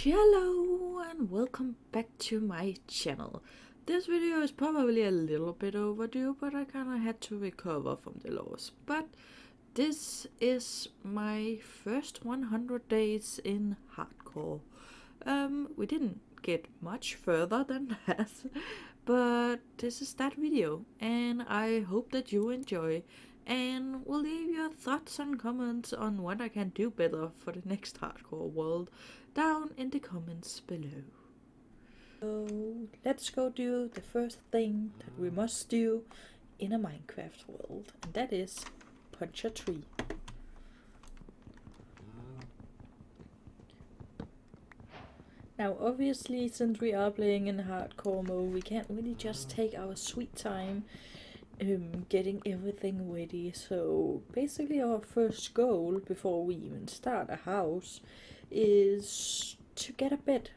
Hello and welcome back to my channel. This video is probably a little bit overdue, but I kinda had to recover from the loss. But this is my first 100 days in hardcore. We didn't get much further than that, but this is that video, and I hope that you enjoy and will leave your thoughts and comments on what I can do better for the next hardcore world down in the comments below. So let's go do the first thing that we must do in a Minecraft world, and that is punch a tree. Now obviously, since we are playing in hardcore mode, we can't really just take our sweet time getting everything ready. So basically our first goal before we even start a house is to get a bed,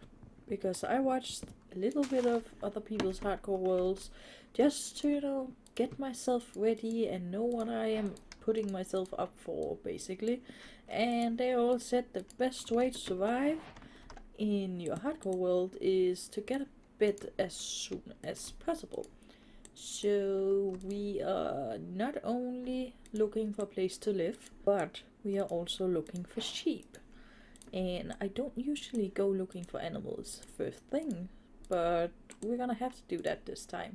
because I watched a little bit of other people's hardcore worlds just to, get myself ready and know what I am putting myself up for, basically. And they all said the best way to survive in your hardcore world is to get a bed as soon as possible. So we are not only looking for a place to live, but we are also looking for sheep. And I don't usually go looking for animals first thing, but we're gonna have to do that this time.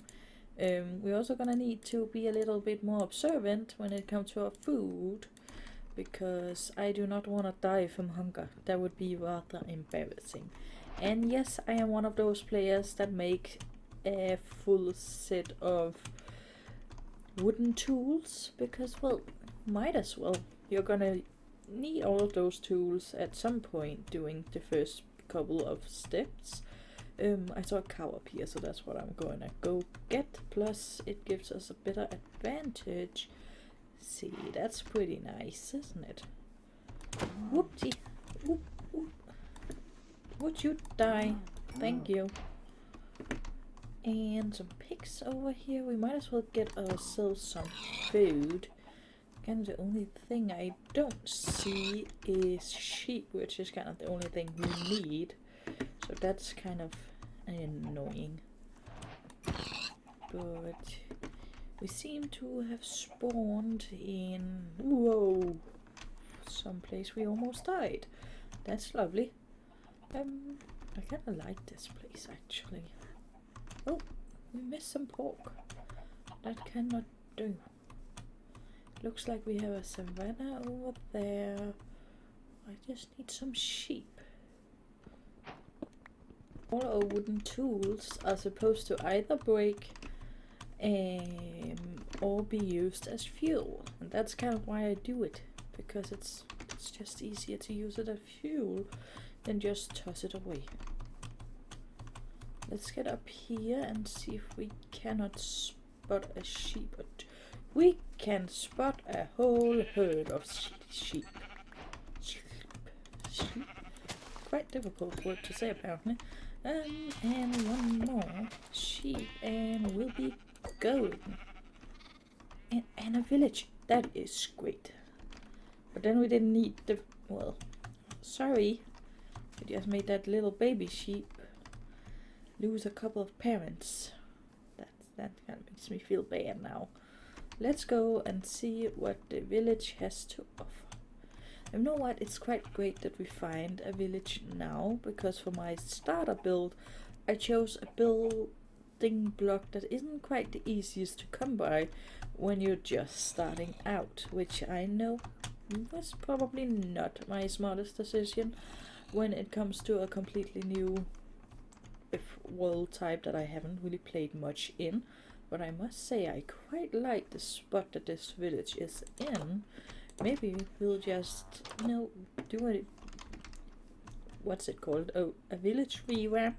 We're also gonna need to be a little bit more observant when it comes to our food, because I do not want to die from hunger. That would be rather embarrassing. And yes, I am one of those players that make a full set of wooden tools, because, well, might as well. You're gonna need all of those tools at some point during the first couple of steps. I saw a cow up here, so that's what I'm gonna go get. Plus it gives us a better advantage. See, that's pretty nice, isn't it? Whoopsie. Whoop, whoop. Would you die? Thank you. And some pigs over here. We might as well get ourselves some food. Kind of the only thing I don't see is sheep, which is kind of the only thing we need. So that's kind of annoying. But we seem to have spawned in, whoa, someplace we almost died. That's lovely. I kind of like this place actually. Oh, we missed some pork. That cannot do. Looks like we have a savanna over there. I just need some sheep. All our wooden tools are supposed to either break or be used as fuel. And that's kind of why I do it. Because it's just easier to use it as fuel than just toss it away. Let's get up here and see if we cannot spot a sheep. We can spot a whole herd of sheep. Sheep. Quite difficult word to say apparently. And one more sheep and we'll be golden. And a village. That is great. But then we didn't need the, well, sorry. We just made that little baby sheep lose a couple of parents. That kind of makes me feel bad now. Let's go and see what the village has to offer. You know what? It's quite great that we find a village now, because for my starter build, I chose a building block that isn't quite the easiest to come by when you're just starting out, which I know was probably not my smartest decision when it comes to a completely new world type that I haven't really played much in. But I must say I quite like the spot that this village is in. Maybe we'll just, do a, what's it called? Oh, a village revamp.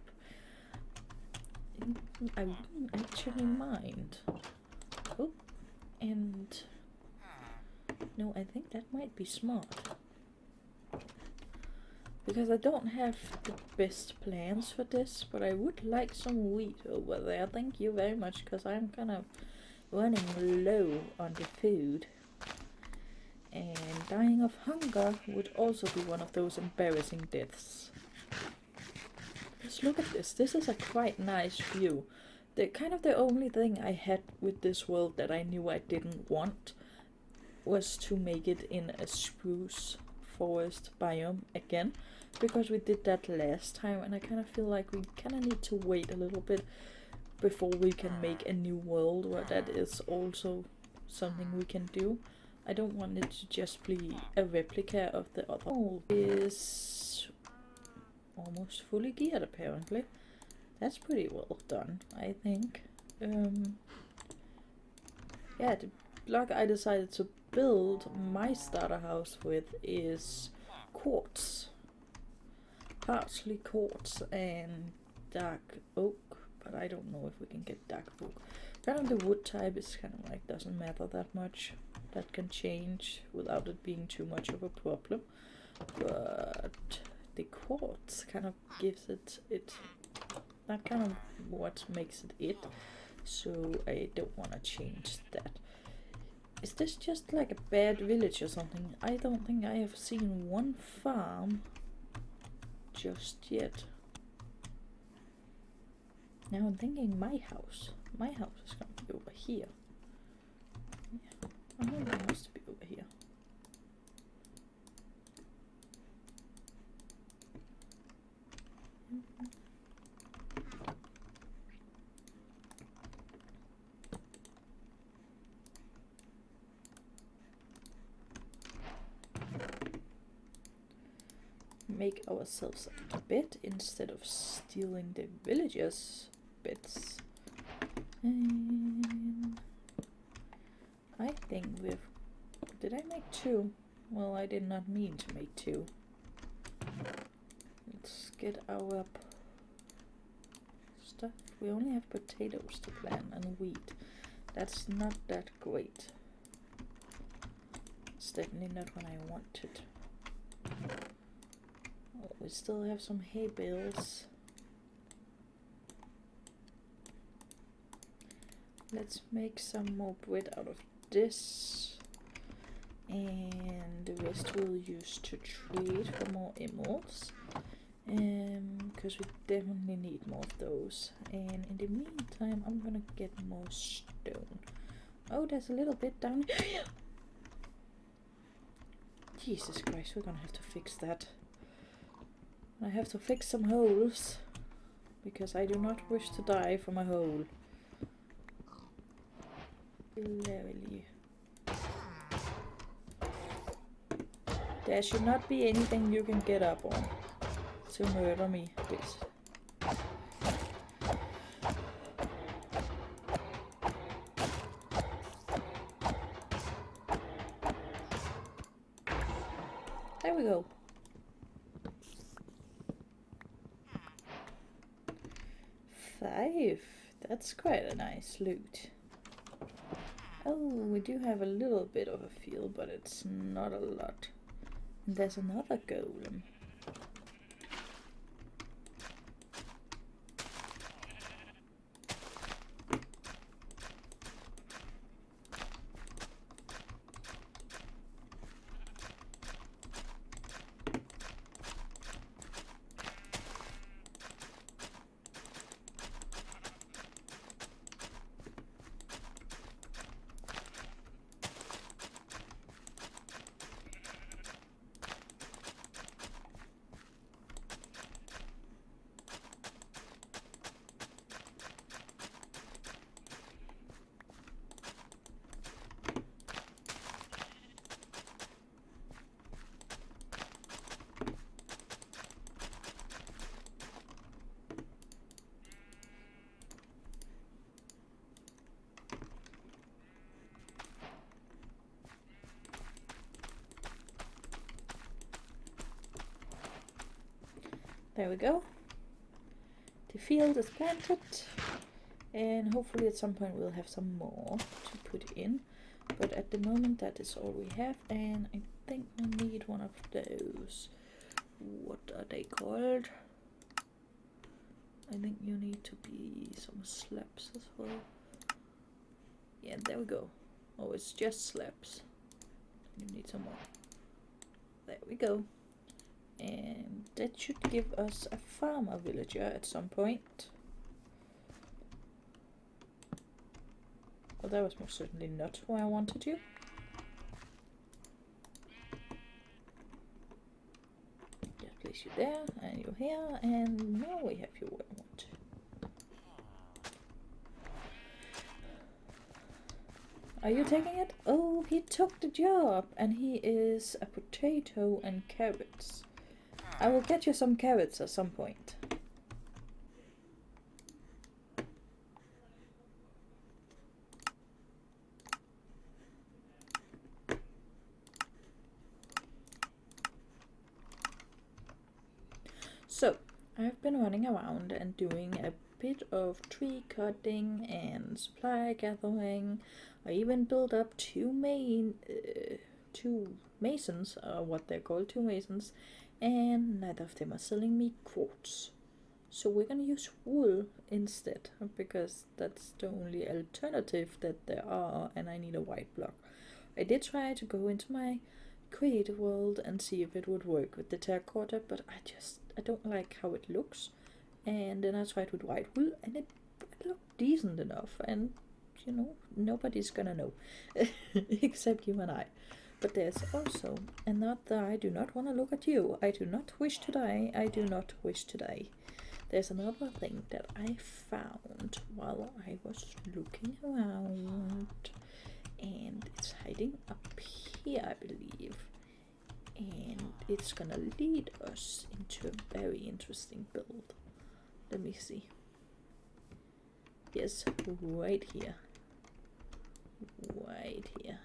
I wouldn't actually mind. Oh, and no, I think that might be smart. Because I don't have the best plans for this, but I would like some wheat over there. Thank you very much, because I'm kind of running low on the food. And dying of hunger would also be one of those embarrassing deaths. just look at this. This is a quite nice view. The only thing I had with this world that I knew I didn't want was to make it in a spruce forest biome again, because we did that last time, and I kind of feel like we kind of need to wait a little bit before we can make a new world where that is also something we can do. I don't want it to just be a replica of the other. Oh, is almost fully geared apparently. That's pretty well done, I think. Yeah, the block I decided to build my starter house with is quartz. Partially quartz and dark oak, but I don't know if we can get dark oak. Kind of the wood type is kind of like doesn't matter that much. That can change without it being too much of a problem. But the quartz kind of gives it that kind of what makes it. So I don't want to change that. Is this just like a bad village or something? I don't think I have seen one farm just yet. Now I'm thinking my house. My house is gonna be over here. Yeah, I know it has to be over here. Make ourselves a bed instead of stealing the villagers' beds. And I think we've... Did I make 2? Well, I did not mean to make 2. Let's get our stuff. We only have potatoes to plant and wheat. That's not that great. It's definitely not what I wanted. Oh, we still have some hay bales. Let's make some more bread out of this. And the rest we'll use to trade for more emeralds. Because we definitely need more of those. And in the meantime, I'm gonna get more stone. Oh, there's a little bit down here. Jesus Christ, we're gonna have to fix that. I have to fix some holes, because I do not wish to die from a hole. Clearly. There should not be anything you can get up on to murder me, please. There we go. That's quite a nice loot. Oh, we do have a little bit of a field, but it's not a lot. And there's another golem. There we go. The field is planted, and hopefully at some point we'll have some more to put in. But at the moment that is all we have, and I think we need one of those. What are they called? I think you need to be some slabs as well. Yeah, there we go. Oh, it's just slabs. You need some more. There we go. And that should give us a farmer villager at some point. Well, that was most certainly not where I wanted you. Just place you there, and you here, and now we have you where I want. Are you taking it? Oh, he took the job, and he is a potato and carrots. I will get you some carrots at some point. So, I've been running around and doing a bit of tree cutting and supply gathering. I even built up two masons, what they're called, two masons, and neither of them are selling me quartz. So we're gonna use wool instead, because that's the only alternative that there are, and I need a white block. I did try to go into my creative world and see if it would work with the terracotta, but I don't like how it looks. And then I tried with white wool, and it looked decent enough, and you know, nobody's gonna know except you and I. But there's also another. I do not want to look at you. I do not wish to die. I do not wish to die. There's another thing that I found while I was looking around, and it's hiding up here, I believe. And it's gonna lead us into a very interesting build. Let me see. Yes, right here. Right here.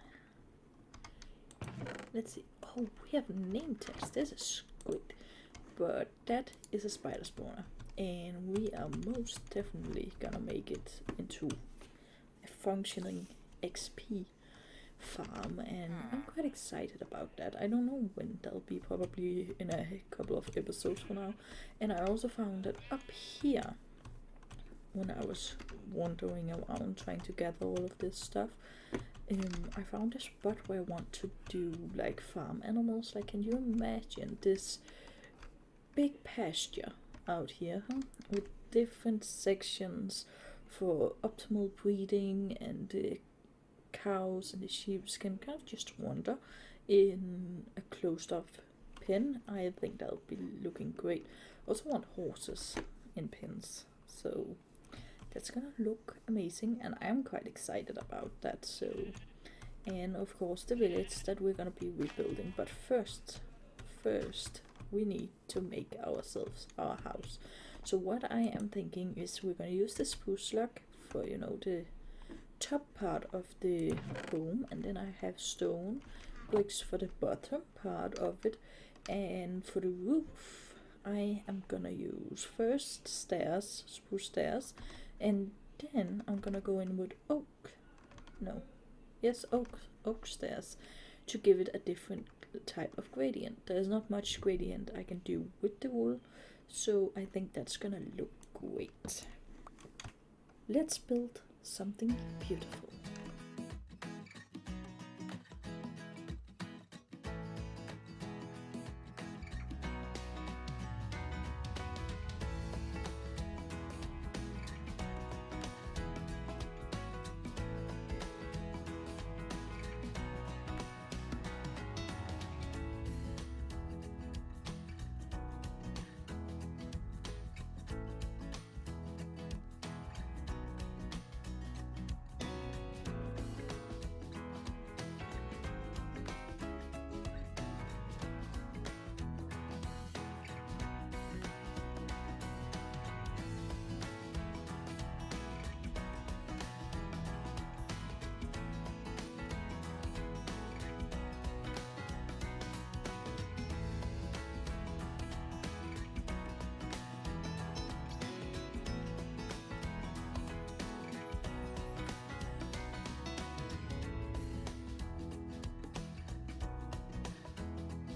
Let's see. Oh, we have name tags. This is great. But that is a spider spawner. And we are most definitely gonna make it into a functioning XP farm, and I'm quite excited about that. I don't know when, that'll be probably in a couple of episodes from now. And I also found that up here, when I was wandering around trying to gather all of this stuff, I found a spot where I want to do like farm animals. Like, can you imagine this big pasture out here, with different sections for optimal breeding, and the cows and the sheep can kind of just wander in a closed off pen. I think that'll be looking great. Also want horses in pens, so that's gonna look amazing, and I'm quite excited about that. So, and of course the village that we're gonna be rebuilding, but first we need to make ourselves our house. So what I am thinking is we're gonna use the spruce log for, you know, the top part of the home, and then I have stone bricks for the bottom part of it, and for the roof I am gonna use first stairs, spruce stairs, and then I'm gonna go in with oak stairs to give it a different type of gradient. There's not much gradient I can do with the wool, so I think that's gonna look great. Let's build something beautiful.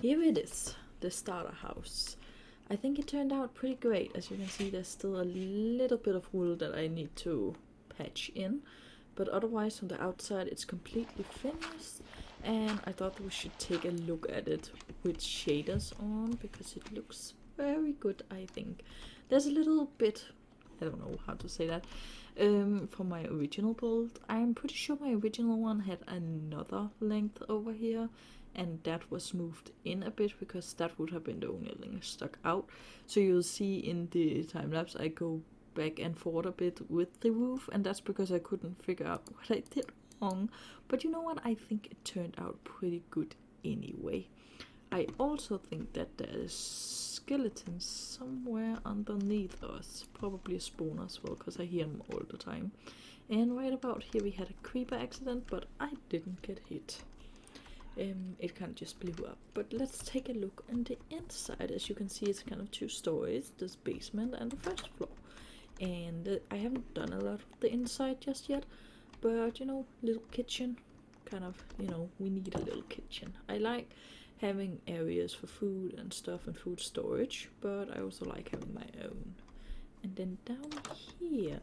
Here it is, the starter house. I think it turned out pretty great. As you can see, there's still a little bit of wool that I need to patch in, but otherwise on the outside it's completely finished. and I thought we should take a look at it with shaders on, because it looks very good, I think. There's a little bit, I don't know how to say that, for my original build. I'm pretty sure my original one had another length over here, and that was moved in a bit because that would have been the only thing stuck out. So you'll see in the time lapse I go back and forth a bit with the roof, and that's because I couldn't figure out what I did wrong. But you know what, I think it turned out pretty good anyway. I also think that there's skeletons somewhere underneath us, probably a spawner as well, because I hear them all the time. And right about here we had a creeper accident, but I didn't get hit. It kind of just blew up. But let's take a look on the inside. As you can see, it's kind of 2 stories, this basement and the first floor. And I haven't done a lot of the inside just yet, but you know, little kitchen, kind of, you know, we need a little kitchen. I like having areas for food and stuff and food storage, but I also like having my own. And then down here,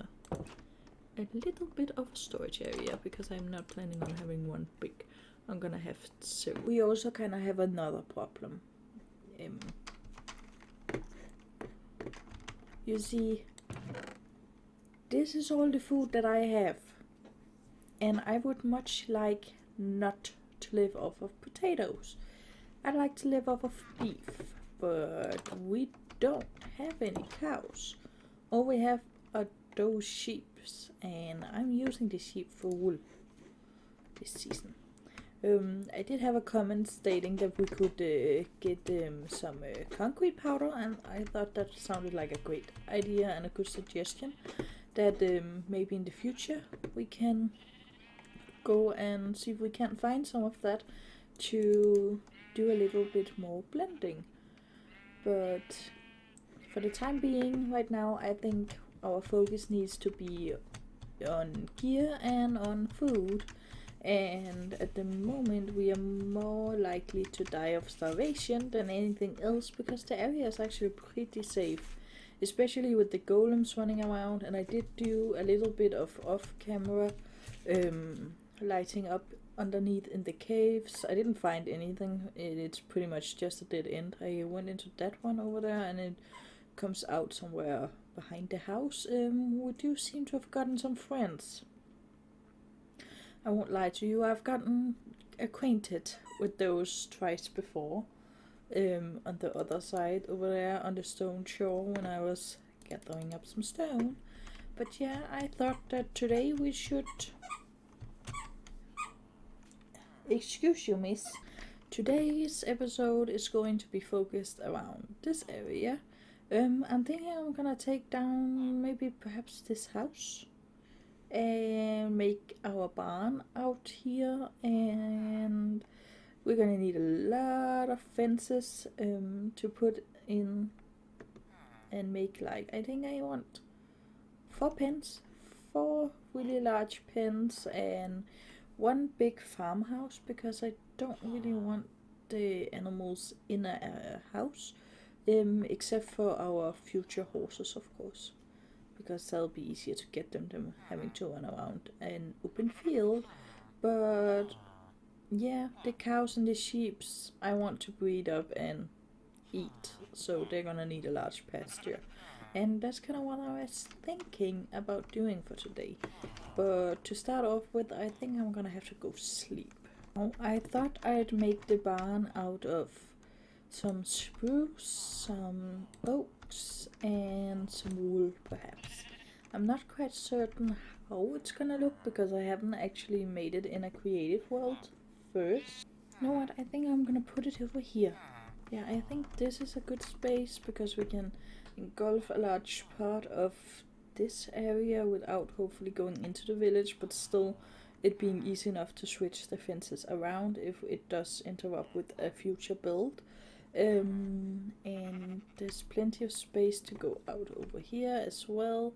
a little bit of a storage area, because I'm not planning on having one big. I'm gonna have so. We also kind of have another problem. You see, this is all the food that I have, and I would much like not to live off of potatoes. I like to live off of beef, but we don't have any cows. All we have are those sheep, and I'm using the sheep for wool this season. I did have a comment stating that we could get some concrete powder, and I thought that sounded like a great idea and a good suggestion, that maybe in the future we can go and see if we can find some of that to do a little bit more blending. But for the time being, right now, I think our focus needs to be on gear and on food. And at the moment we are more likely to die of starvation than anything else, because the area is actually pretty safe, especially with the golems running around. And I did do a little bit of off-camera lighting up underneath in the caves. I didn't find anything. It's pretty much just a dead end. I went into that one over there, and it comes out somewhere behind the house. We do seem to have gotten some friends. I won't lie to you, I've gotten acquainted with those twice before, on the other side over there on the stone shore when I was gathering up some stone. But yeah, I thought that today we should... Excuse you, miss. Today's episode is going to be focused around this area. I'm thinking I'm gonna take down maybe perhaps this house and make our barn out here, and we're gonna need a lot of fences to put in and make, like, I think I want 4 pens, 4 really large pens, and 1 big farmhouse, because I don't really want the animals in a house, except for our future horses, of course, because that'll be easier to get them than having to run around an open field. But yeah, the cows and the sheep I want to breed up and eat, so they're gonna need a large pasture. And that's kind of what I was thinking about doing for today. But to start off with, I think I'm gonna have to go sleep. I thought I'd make the barn out of some spruce, some oaks, and some wool perhaps. I'm not quite certain how it's gonna look, because I haven't actually made it in a creative world first. You know what, I think I'm gonna put it over here. Yeah, I think this is a good space, because we can engulf a large part of this area without hopefully going into the village, but still it being easy enough to switch the fences around if it does interrupt with a future build. And there's plenty of space to go out over here as well.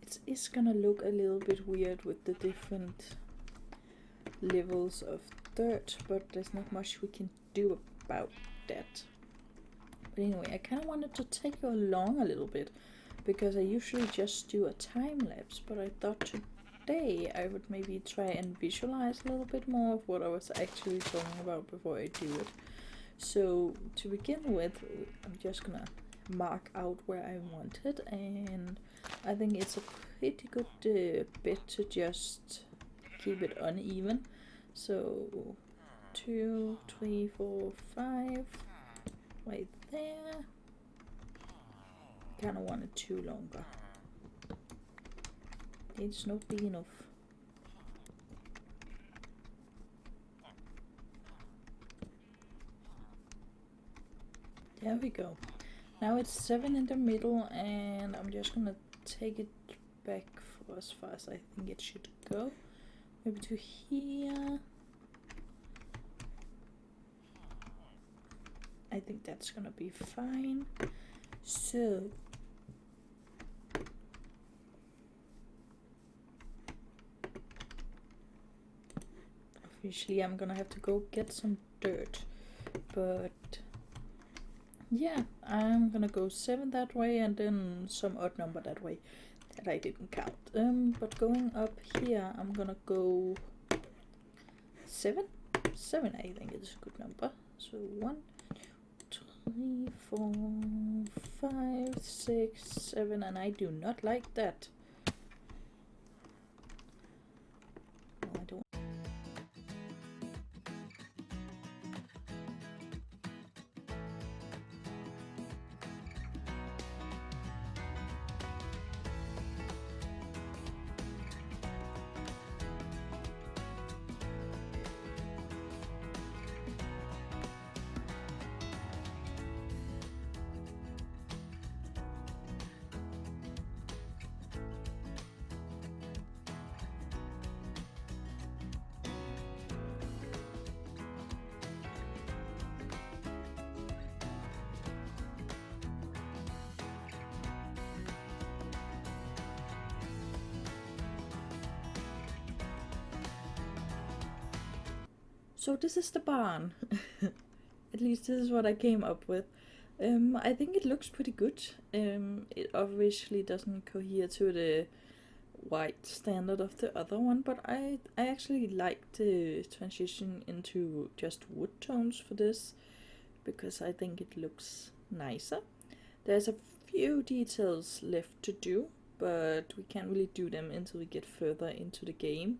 It is gonna look a little bit weird with the different levels of dirt, but there's not much we can do about that. But anyway, I kind of wanted to take you along a little bit, because I usually just do a time lapse, but I thought to today I would maybe try and visualize a little bit more of what I was actually talking about before I do it. So to begin with, I'm just gonna mark out where I want it, and I think it's a pretty good bit to just keep it uneven. So 2, 3, 4, 5 right there. Kinda want it too longer. It's not big enough. There we go. Now it's 7 in the middle, and I'm just gonna take it back for as far as I think it should go. Maybe to here. I think that's gonna be fine. So obviously I'm gonna have to go get some dirt, but yeah, I'm gonna go 7 that way and then some odd number that way that I didn't count. But going up here, I'm gonna go 7. 7 I think is a good number. So 1, 2, 3, 4, 5, 6, 7, and I do not like that. No, I don't. So this is the barn. At least this is what I came up with. I think it looks pretty good. It obviously doesn't cohere to the white standard of the other one, but I actually like the transition into just wood tones for this, because I think it looks nicer. There's a few details left to do, but we can't really do them until we get further into the game,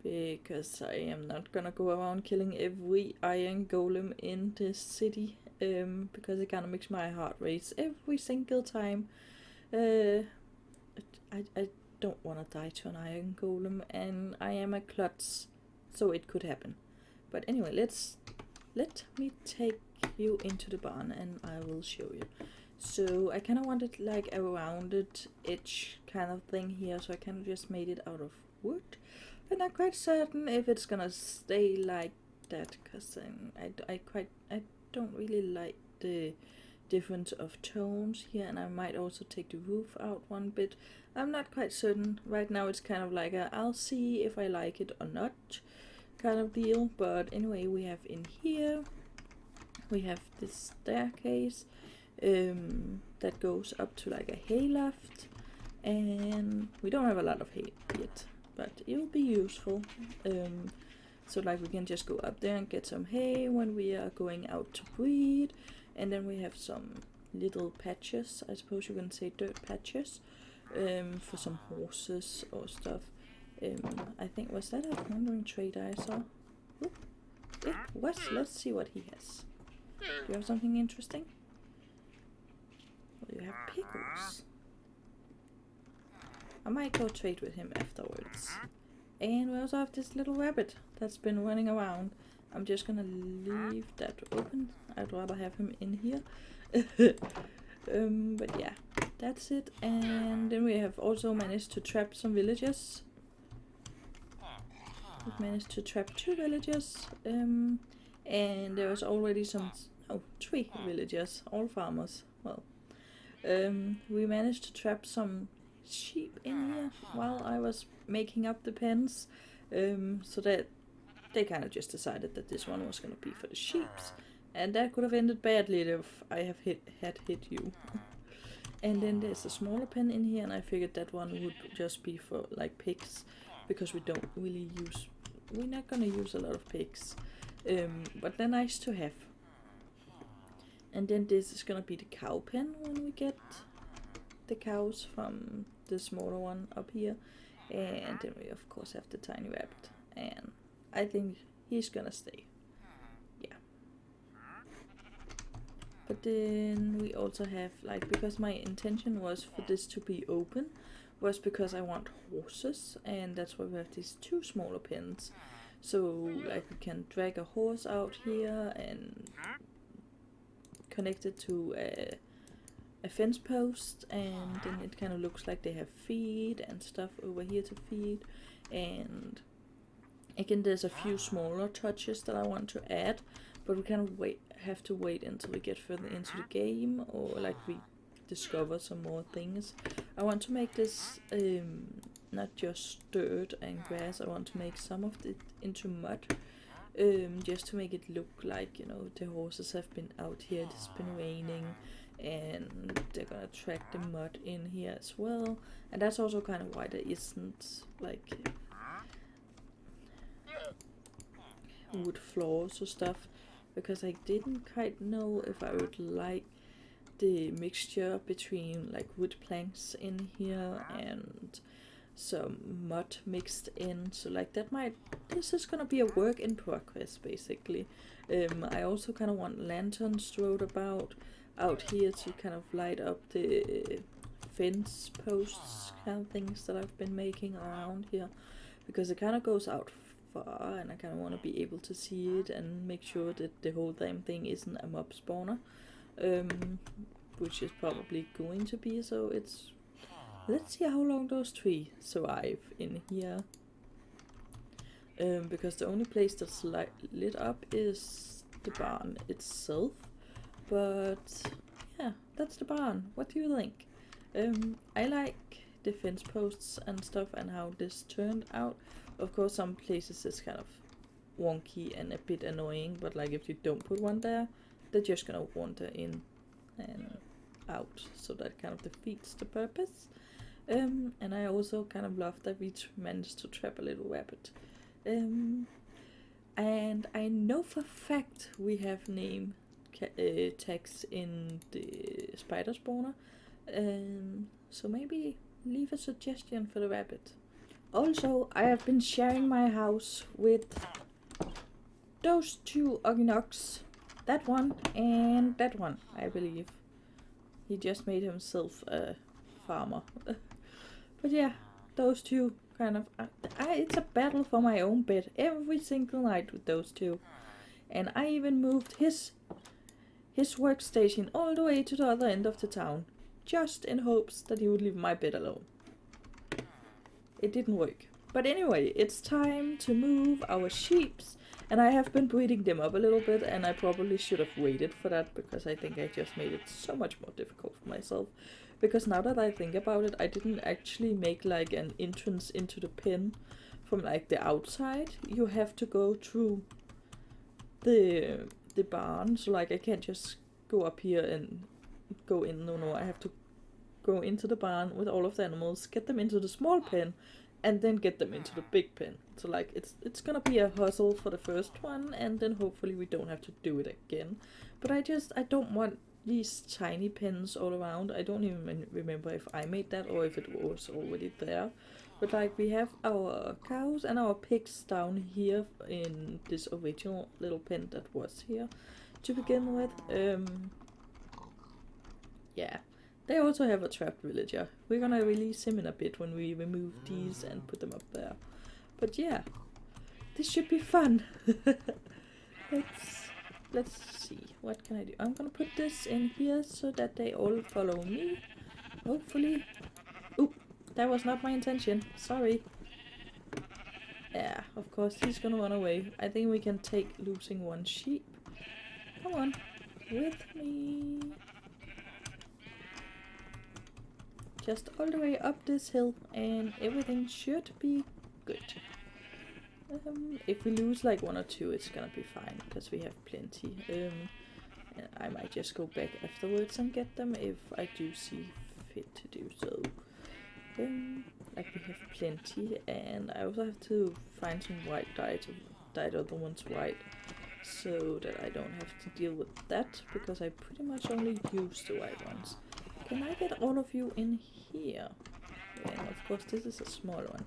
because I am not gonna go around killing every iron golem in this city, because it kinda makes my heart race every single time. I don't wanna die to an iron golem, and I am a klutz, so it could happen. But anyway, let me take you into the barn and I will show you. So I kinda wanted like a rounded edge kind of thing here, so I kinda just made it out of wood. I'm not quite certain if it's gonna stay like that, because I don't really like the difference of tones here, and I might also take the roof out one bit. I'm not quite certain. Right now it's kind of like a I'll see if I like it or not kind of deal. But anyway, we have in here, we have this staircase that goes up to like a hay loft, and we don't have a lot of hay yet, but it will be useful. So like we can just go up there and get some hay when we are going out to breed. And then we have some little patches, I suppose you can say dirt patches, for some horses or stuff. I think, was that a wandering trader I saw? Oop, it was. Let's see what he has. Do you have something interesting? Well, you have pickles. I might go trade with him afterwards. And we also have this little rabbit that's been running around. I'm just gonna leave that open. I'd rather have him in here. But yeah, that's it. And then we have also managed to trap some villagers. We've managed to trap 2 villagers. And there was already some, 3 villagers, all farmers. Well, we managed to trap some sheep in here while I was making up the pens, so that they kind of just decided that this one was going to be for the sheeps, and that could have ended badly if I have hit you. And then there's a smaller pen in here, and I figured that one would just be for like pigs, because we're not gonna use a lot of pigs, but they're nice to have. And then this is gonna be the cow pen when we get the cows from the smaller one up here. And then we of course have the tiny rabbit, and I think he's gonna stay. Yeah. But then we also have, like, because my intention was for this to be open, was because I want horses, and that's why we have these two smaller pens. So like we can drag a horse out here and connect it to a fence post, and then it kind of looks like they have feed and stuff over here to feed. And again, there's a few smaller touches that I want to add, but we kind of have to wait until we get further into the game, or like we discover some more things. I want to make this not just dirt and grass. I want to make some of it into mud, just to make it look like, you know, the horses have been out here, it's been raining, and they're gonna track the mud in here as well. And that's also kind of why there isn't like wood floors or stuff, because I didn't quite know if I would like the mixture between like wood planks in here and some mud mixed in. So like this is gonna be a work in progress basically. I also kind of want lanterns thrown about out here to kind of light up the fence posts kind of things that I've been making around here, because it kind of goes out far, and I kind of want to be able to see it and make sure that the whole damn thing isn't a mob spawner, which is probably going to be. So let's see how long those trees survive in here, because the only place that's lit up is the barn itself. But yeah, that's the barn. What do you think? I like the fence posts and stuff and how this turned out. Of course, some places it's kind of wonky and a bit annoying, but like if you don't put one there, they're just gonna wander in and out, so that kind of defeats the purpose. And I also kind of love that we managed to trap a little rabbit. And I know for a fact we have name tags in the spider spawner, so maybe leave a suggestion for the rabbit. Also, I have been sharing my house with those two Oginox, that one and that one, I believe. He just made himself a farmer. But yeah, those two kind of, it's a battle for my own bed every single night with those two. And I even moved his workstation all the way to the other end of the town, just in hopes that he would leave my bed alone. It didn't work. But anyway, it's time to move our sheeps, and I have been breeding them up a little bit, and I probably should have waited for that, because I think I just made it so much more difficult for myself. Because now that I think about it, I didn't actually make like an entrance into the pen from like the outside. You have to go through the barn, so like I can't just go up here and go in. No, I have to go into the barn with all of the animals, get them into the small pen, and then get them into the big pen. So like it's gonna be a hustle for the first one, and then hopefully we don't have to do it again. But I don't want these tiny pens all around. I don't even remember if I made that or if it was already there. But like we have our cows and our pigs down here in this original little pen that was here to begin with. Yeah. They also have a trapped villager. We're gonna release him in a bit when we remove these and put them up there. But yeah, this should be fun. Let's see, what can I do? I'm gonna put this in here so that they all follow me. Hopefully. Oop, that was not my intention. Sorry. Yeah, of course he's gonna run away. I think we can take losing one sheep. Come on, with me. Just all the way up this hill, and everything should be good. If we lose like one or two, it's gonna be fine, because we have plenty. I might just go back afterwards and get them if I do see fit to do so. Like we have plenty, and I also have to find some white dye to dye the other ones white, so that I don't have to deal with that, because I pretty much only use the white ones. Can I get all of you in here? And of course this is a small one.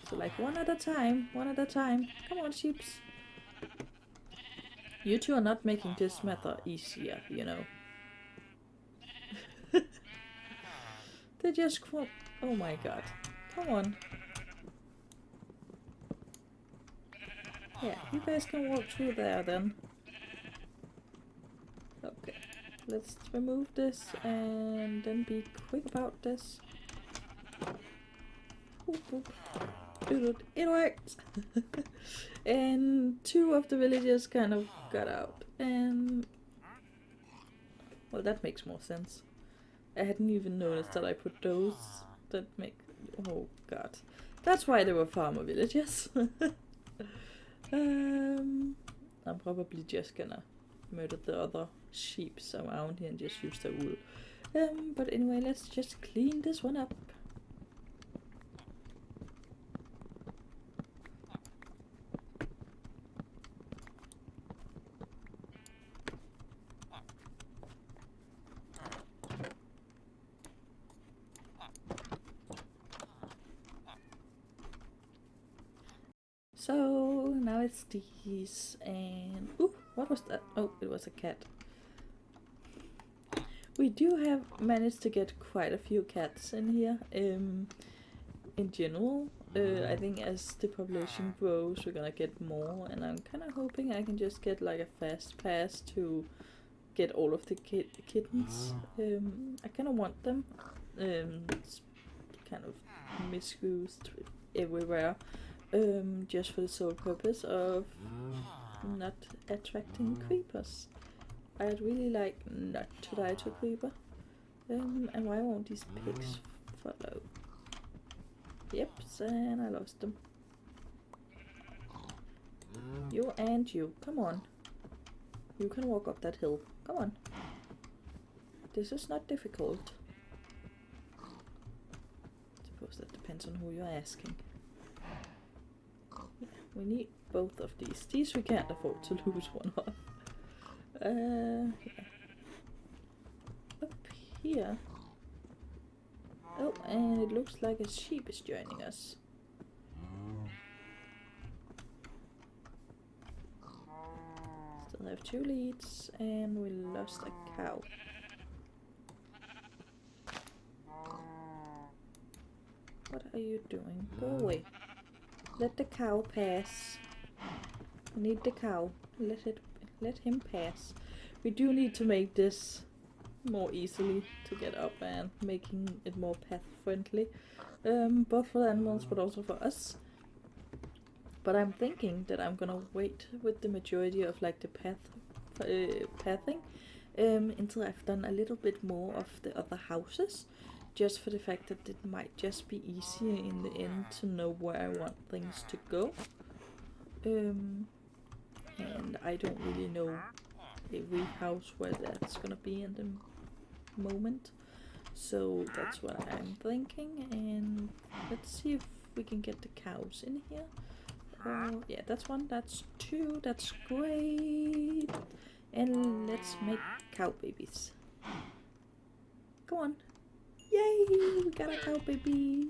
So like one at a time, one at a time. Come on, sheeps. You two are not making this matter easier, you know. They just oh my god. Come on. Yeah, you guys can walk through there then. Okay. Let's remove this and then be quick about this. Oop, oop. Dude, it worked! And 2 of the villagers kind of got out. And well, that makes more sense. I hadn't even noticed that I put those. That make... oh god. That's why they were farmer villagers. I'm probably just gonna murder the other sheep around here and just use the wool. But anyway, let's just clean this one up. So now it's these, and ooh, what was that? Oh, it was a cat. We do have managed to get quite a few cats in here. In general, I think as the population grows, we're gonna get more, and I'm kind of hoping I can just get like a fast pass to get all of the kittens. I kind of want them. It's kind of misused everywhere. Just for the sole purpose of not attracting creepers. I'd really like not to die to a creeper. And why won't these pigs follow? Yep, and I lost them. You and you, come on. You can walk up that hill. Come on. This is not difficult. I suppose that depends on who you're asking. We need both of these. These we can't afford to lose one of. Yeah. Up here. Oh, and it looks like a sheep is joining us. Still have 2 leads, and we lost a cow. What are you doing? Go away. Let the cow pass. I need the cow. Let him pass. We do need to make this more easily to get up and making it more path friendly. Both for the animals but also for us. But I'm thinking that I'm gonna wait with the majority of like the pathing until I've done a little bit more of the other houses. Just for the fact that it might just be easier in the end to know where I want things to go. And I don't really know every house where that's gonna be in the moment. So that's what I'm thinking, and let's see if we can get the cows in here. Yeah, that's 1, that's 2, that's great. And let's make cow babies. Come on. Yay! We got a cow baby!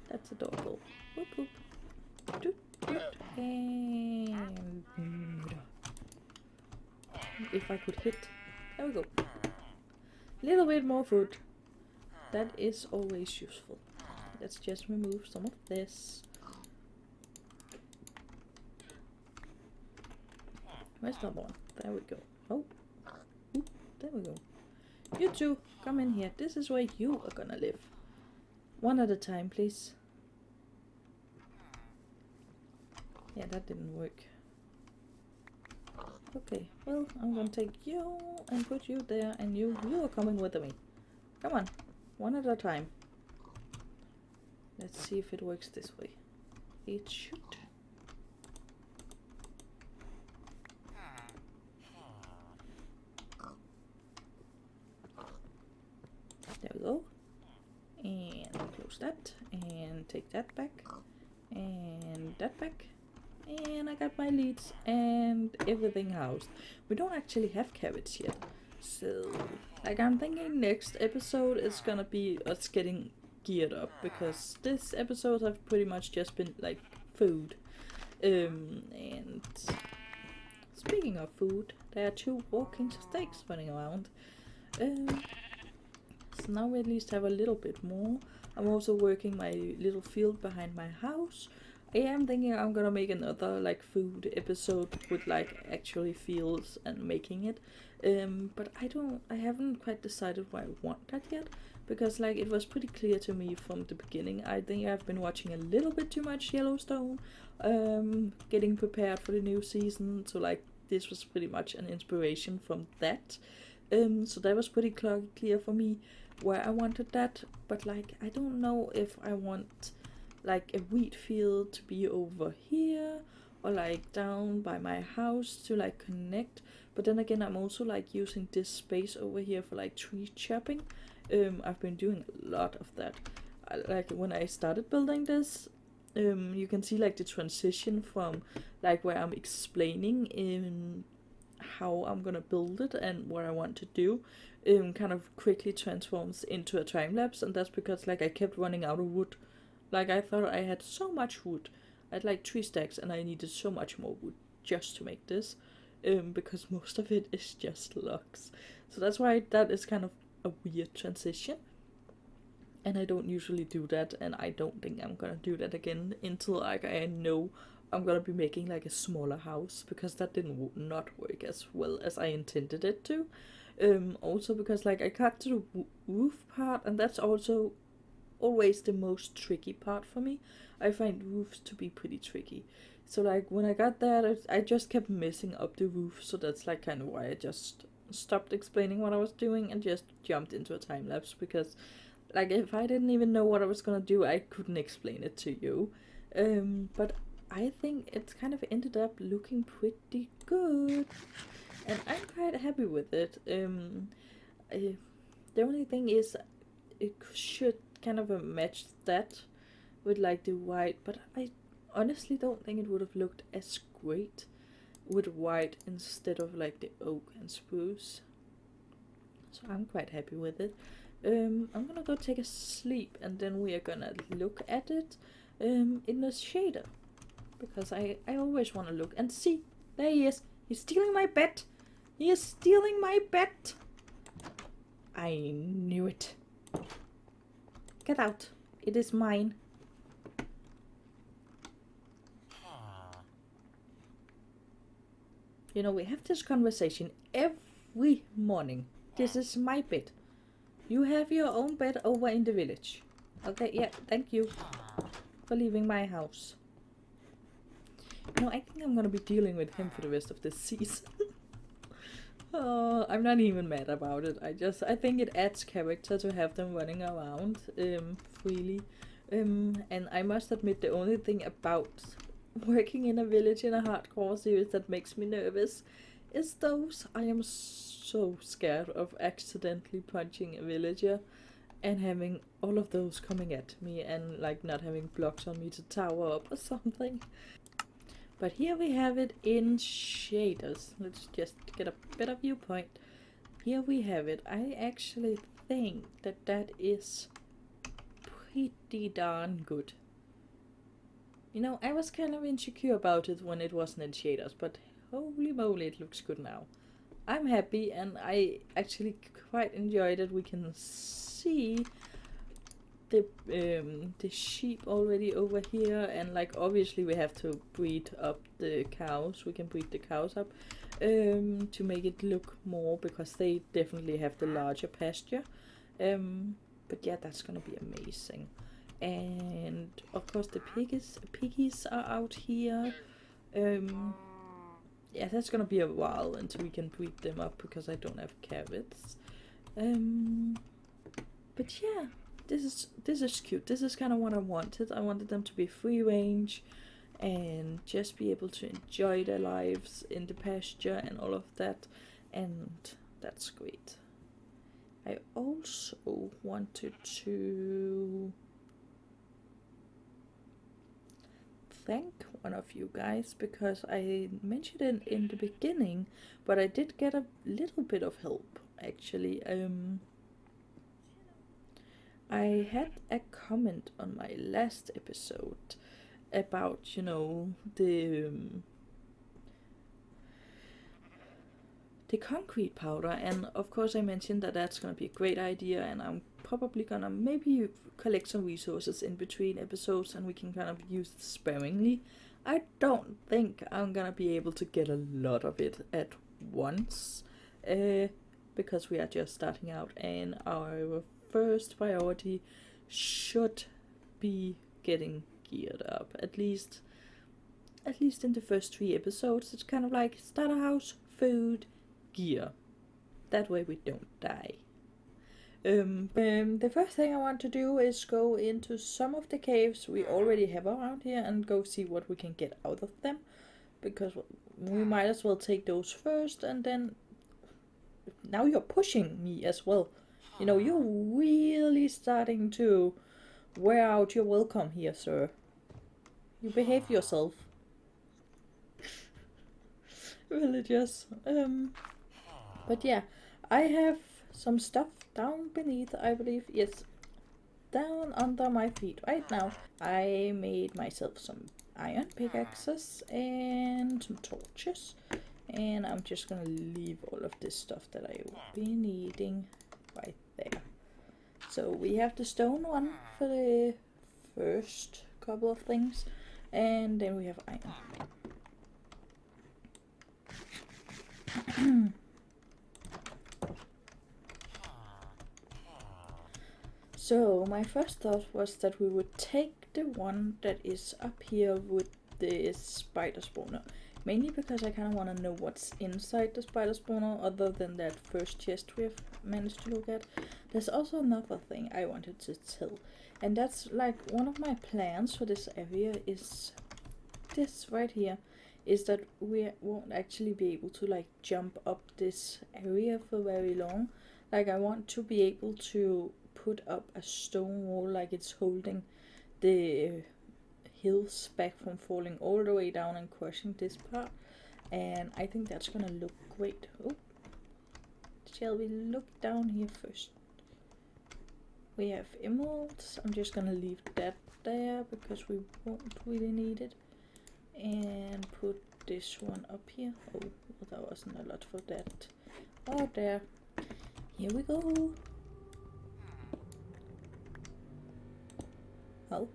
That's adorable. Whoop whoop. Doot, doot. And if I could hit. There we go. Little bit more food. That is always useful. Let's just remove some of this. Where's the other one? There we go. Oh. Oop, there we go. You two, come in here. This is where you are gonna live. 1 at a time, please. Yeah, that didn't work. Okay, well, I'm gonna take you and put you there, and you are coming with me. Come on, 1 at a time. Let's see if it works this way. It should. close that and take that back and that back. And I got my leads and everything housed. We don't actually have carrots yet. So, like, I'm thinking next episode is gonna be us getting geared up, because this episode have pretty much just been like food. And speaking of food, there are 2 walking steaks running around. So now we at least have a little bit more. I'm also working my little field behind my house. I am thinking I'm gonna make another like food episode with like actually fields and making it. But I haven't quite decided what I want that yet, because like it was pretty clear to me from the beginning. I think I've been watching a little bit too much Yellowstone, getting prepared for the new season. So like this was pretty much an inspiration from that. So that was pretty clear for me where I wanted that. But like I don't know if I want like a wheat field to be over here or like down by my house to like connect. But then again, I'm also like using this space over here for like tree chopping. I've been doing a lot of that. Like when I started building this, you can see like the transition from like where I'm explaining in how I'm gonna build it and what I want to do, kind of quickly transforms into a time lapse. And that's because like I kept running out of wood. Like I thought I had so much wood. I had like 3 stacks and I needed so much more wood just to make this, because most of it is just logs. So that's why that is kind of a weird transition. And I don't usually do that, and I don't think I'm gonna do that again until like I know I'm gonna be making like a smaller house, because that didn't not work as well as I intended it to. Also because like I got to the roof part, and that's also always the most tricky part for me. I find roofs to be pretty tricky. So like when I got that, I just kept messing up the roof. So that's like kind of why I just stopped explaining what I was doing and just jumped into a time lapse, because like if I didn't even know what I was gonna do, I couldn't explain it to you. But I think it's kind of ended up looking pretty good, and I'm quite happy with it. The only thing is it should kind of match that with like the white, but I honestly don't think it would have looked as great with white instead of like the oak and spruce. So I'm quite happy with it. I'm gonna go take a sleep, and then we are gonna look at it in the shader, because I always want to look and see. There he is. He's stealing my bed. He is stealing my bed. I knew it. Get out. It is mine. You know, we have this conversation every morning. This is my bed. You have your own bed over in the village. Okay, yeah, thank you for leaving my house. You know, I think I'm gonna be dealing with him for the rest of this season. Oh, I'm not even mad about it. I think it adds character to have them running around freely. And I must admit, the only thing about working in a village in a hardcore series that makes me nervous is those. I am so scared of accidentally punching a villager and having all of those coming at me and like not having blocks on me to tower up or something. But here we have it in shaders. Let's just get a better viewpoint. Here we have it. I actually think that that is pretty darn good. You know, I was kind of insecure about it when it wasn't in shaders, but holy moly, it looks good now. I'm happy, and I actually quite enjoyed it. We can see the sheep already over here, and like obviously we have to breed up the cows. We can breed the cows up to make it look more, because they definitely have the larger pasture. But yeah, that's gonna be amazing. And of course the piggies are out here. Yeah, that's gonna be a while until we can breed them up, because I don't have carrots. But yeah, this is cute. This is kind of what I wanted. I wanted them to be free range and just be able to enjoy their lives in the pasture and all of that, and that's great. I also wanted to thank one of you guys, because I mentioned it in the beginning, but I did get a little bit of help actually. I had a comment on my last episode about, the concrete powder, and of course I mentioned that that's gonna be a great idea, and I'm probably gonna maybe collect some resources in between episodes and we can kind of use it sparingly. I don't think I'm gonna be able to get a lot of it at once, because we are just starting out, and our first priority should be getting geared up, at least in the first 3 episodes. It's kind of like starter house, food, gear. That way we don't die. The first thing I want to do is go into some of the caves we already have around here and go see what we can get out of them, because we might as well take those first. And then, now you're pushing me as well. You're really starting to wear out your welcome here, sir. You behave yourself. Villagers. But yeah, I have some stuff down beneath, I believe. Yes, down under my feet right now. I made myself some iron pickaxes and some torches. And I'm just gonna leave all of this stuff that I will be needing right there. So we have the stone one for the first couple of things. And then we have iron. So my first thought was that we would take the one that is up here with the spider spawner. Mainly because I kind of want to know what's inside the spider spawner, other than that first chest we have managed to look at. There's also another thing I wanted to tell. And that's like one of my plans for this area is this right here. Is that we won't actually be able to like jump up this area for very long. Like I want to be able to put up a stone wall like it's holding the hills back from falling all the way down and crushing this part. And I think that's gonna look great. Oh, shall we look down here first? We have emeralds. I'm just gonna leave that there because we won't really need it. And put this one up here. Oh, well, that wasn't a lot for that. Oh, there. Here we go. Oh.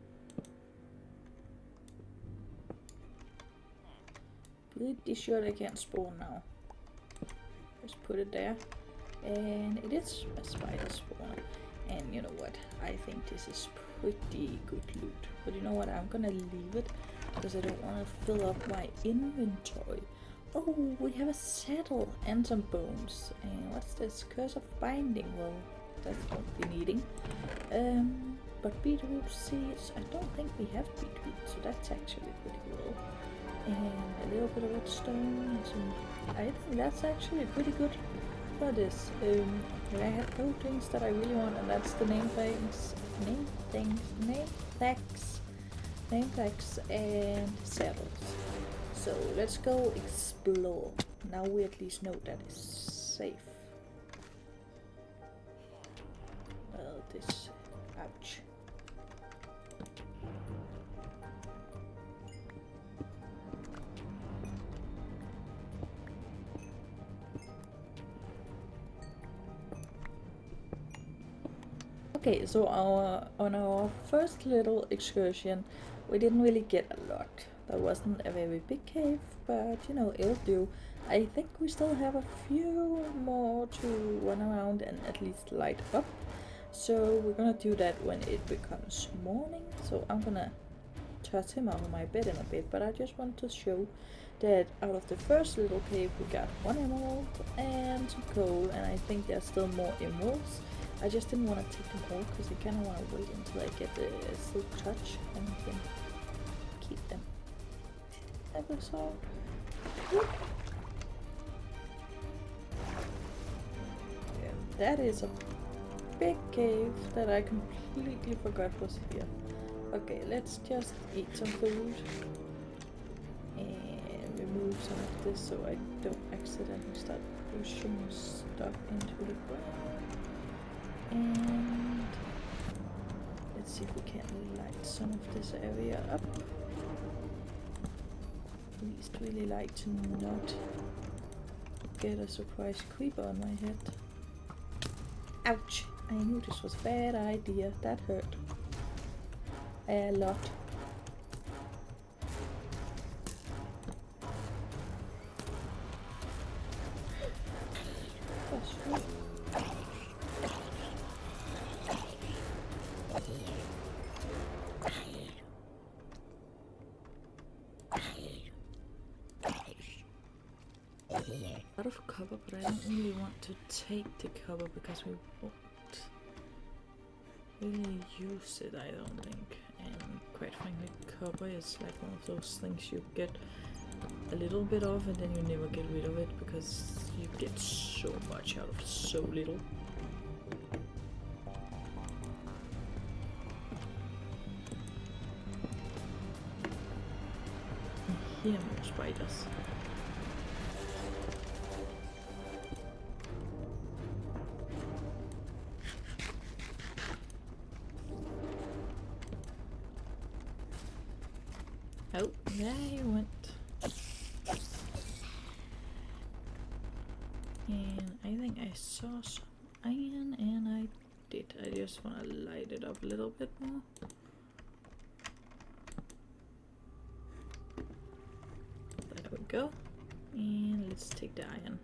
Pretty sure they can't spawn now. Just put it there. And it is a spider spawner. And you know what? I think this is pretty good loot. But you know what? I'm gonna leave it because I don't want to fill up my inventory. Oh, we have a saddle and some bones. And what's this? Curse of binding. Well, that won't be needing. But beetroot seeds, I don't think we have beetroot, so that's actually pretty cool. And a little bit of redstone and some, I think that's actually pretty good for this. I have two things that I really want, and that's the name tags and saddles. So let's go explore. Now we at least know that is safe. Well, this, ouch. Okay, so on our first little excursion, we didn't really get a lot. That wasn't a very big cave, but you know, it'll do. I think we still have a few more to run around and at least light up. So we're gonna do that when it becomes morning. So I'm gonna toss him out of my bed in a bit, but I just want to show that out of the first little cave we got 1 emerald and some coal, and I think there's still more emeralds. I just didn't want to take them all because I kind of want to wait until I get the silk touch and then keep them. That was all. Yeah, that is a big cave that I completely forgot was here. Okay, let's just eat some food and remove some of this so I don't accidentally start pushing stuff into the ground. And let's see if we can light some of this area up. Please really like to not get a surprise creeper on my head. Ouch! I knew this was a bad idea. That hurt. A lot. Out of copper, but I don't really want to take the copper because we won't really use it, I don't think. And quite frankly, copper is like one of those things you get a little bit of and then you never get rid of it because you get so much out of so little. I hear more spiders. Oh, there you went. And I think I saw some iron, and I did. I just want to light it up a little bit more. There we go. And let's take the iron.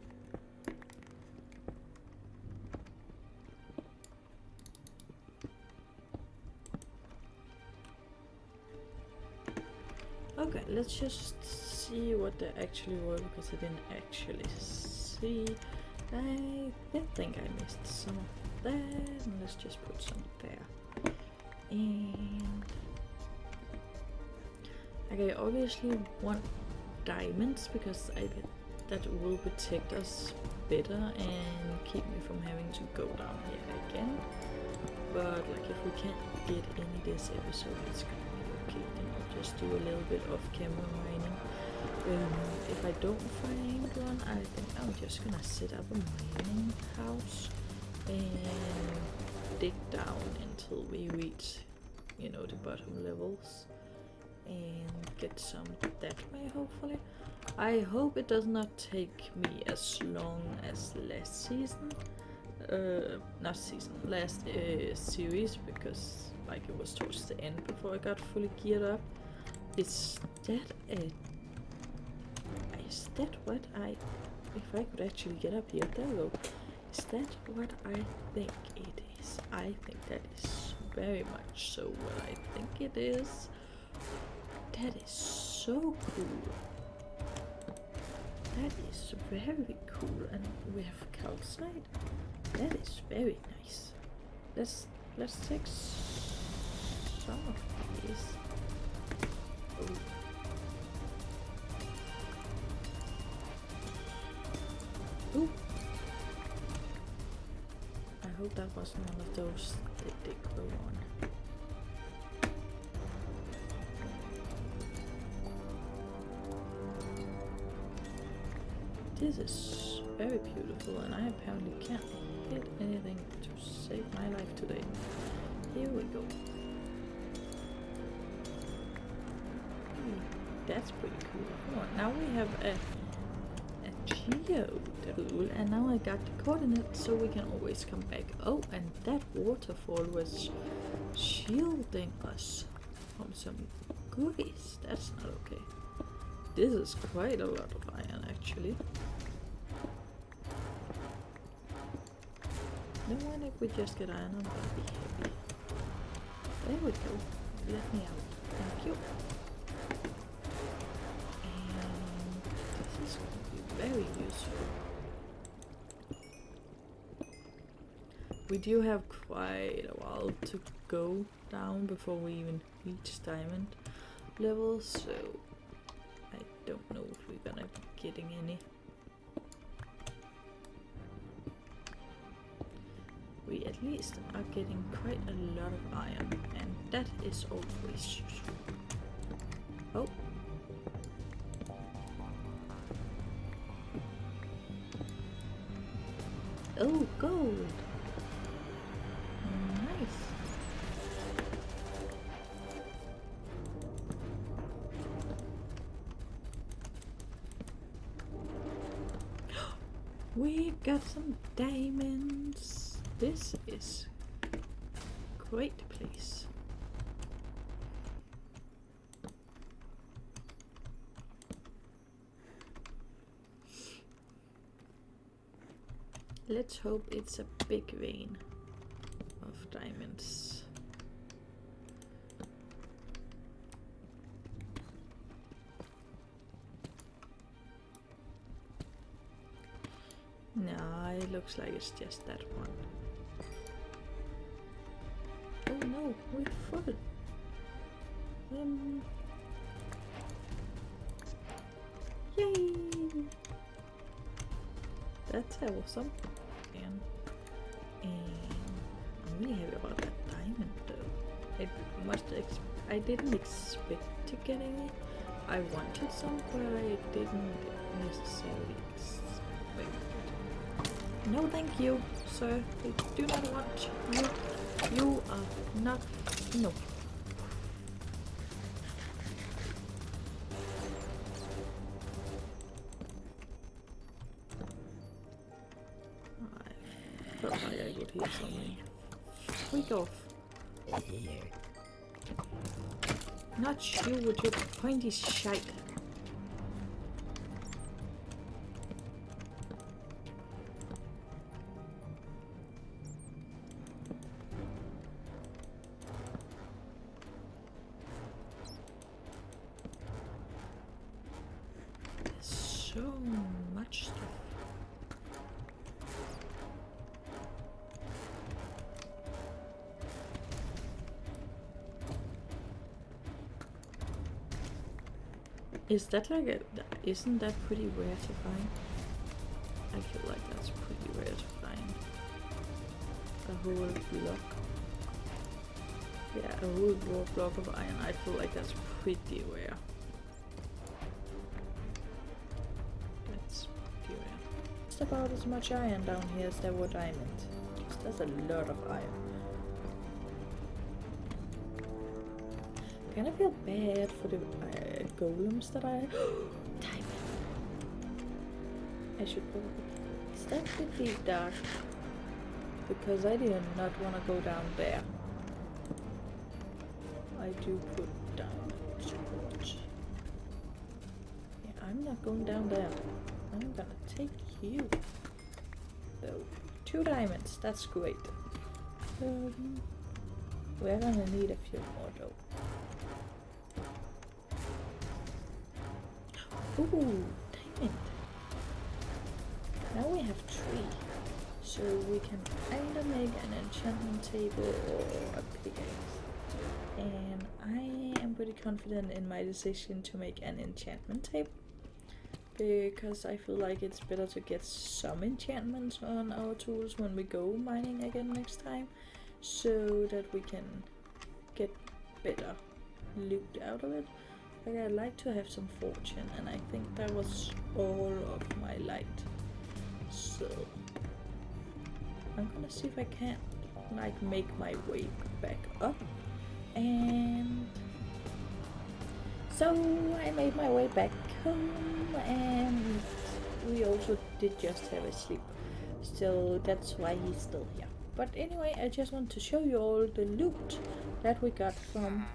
Okay, let's just see what they actually were because I didn't actually see. I think I missed some of that, and let's just put some there. And okay, obviously want diamonds because I bet that will protect us better and keep me from having to go down here again. But like if we can't get any this episode, it's gonna be okay. Then I'll just do a little bit of camera mining. If I don't find one, I think I'm just gonna set up a mining house and dig down until we reach, you know, the bottom levels and get some that way, hopefully. I hope it does not take me as long as last season. Last series, because like it was towards the end before I got fully geared up. Is that what if I could actually get up here, there we go. Is that what I think it is? I think that is very much so what I think it is. That is so cool. That is very cool, and we have calcite. That is very nice. Let's take some of these. Oh. Ooh. I hope that wasn't one of those that did grow on. This is very beautiful, and I apparently can't hit anything to save my life today. Here we go. That's pretty cool. Come on, now we have a geode, and now I got the coordinates so we can always come back. Oh, and that waterfall was shielding us from some goodies. That's not okay. This is quite a lot of iron, actually. No one, if we just get iron, I'm gonna be happy. There we go. Let me out. Thank you. And this is gonna be very useful. We do have quite a while to go down before we even reach diamond level, so I don't know if we're gonna be getting any. We at least are getting quite a lot of iron, and That is always useful. Oh. Oh, gold. Nice. We got some diamonds. This is a great place. Let's hope it's a big vein of diamonds. No, it looks like it's just that one. Oh no, we're full. Yay! That's awesome. And I'm really happy about that diamond though. I didn't expect to get any. I wanted some, but I didn't necessarily expect it. No thank you, sir. I do not want you. You are not... No. I felt like I could hear something. Freak off. Not you with your pointy shite. So much stuff. Is that like a... Isn't that pretty rare to find? I feel like that's pretty rare to find. A whole block. Yeah, a whole raw block of iron. I feel like that's pretty rare. That's pretty rare. Just about as much iron down here as there were diamonds. That's a lot of iron. I kind of feel bad for the golems that I... Diamond! I should probably... Is that pretty dark? Because I did not want to go down there. I do put down torch. Yeah, I'm not going down there. I'm gonna take you. So, 2 diamonds, that's great. We're gonna need a few more though. Ooh, diamond. Now we have 3. So we can either make an enchantment table or a pickaxe. And I am pretty confident in my decision to make an enchantment table. Because I feel like it's better to get some enchantments on our tools when we go mining again next time. So that we can get better loot out of it. Like I like to have some fortune, and I think that was all of my light. So I'm gonna see if I can like make my way back up. And so I made my way back home, and we also did just have a sleep. So that's why he's still here. But anyway, I just want to show you all the loot that we got from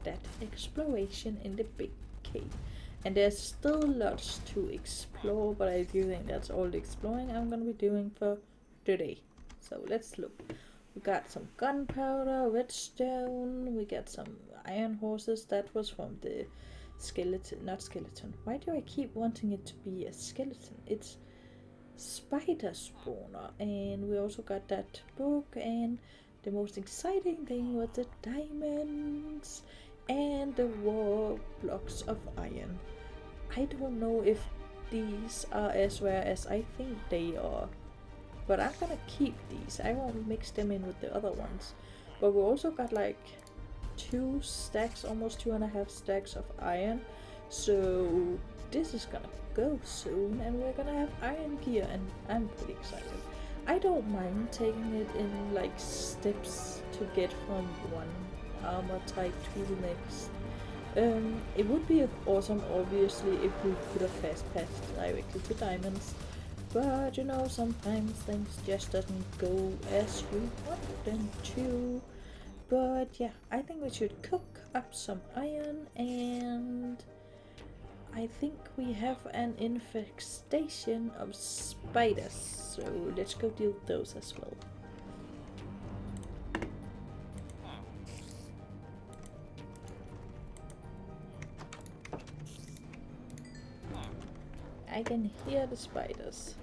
that exploration in the big cave. And there's still lots to explore, but I do think that's all the exploring I'm gonna be doing for today. So let's look. We got some gunpowder, redstone, we got some iron horses. That was from the skeleton, not skeleton. Why do I keep wanting it to be a skeleton? It's spider spawner. And we also got that book, and the most exciting thing was the diamonds and the raw blocks of iron. I don't know if these are as rare as I think they are, but I'm gonna keep these. I won't mix them in with the other ones. But we also got like 2 stacks, almost 2.5 stacks of iron. So this is gonna go soon, and we're gonna have iron gear, and I'm pretty excited. I don't mind taking it in like steps to get from one armor type to the next. It would be awesome, obviously, if we could have fast passed directly to diamonds, but you know, sometimes things just doesn't go as we want them to. But yeah, I think we should cook up some iron, and I think we have an infestation of spiders, so let's go deal with those as well. I can hear the spiders.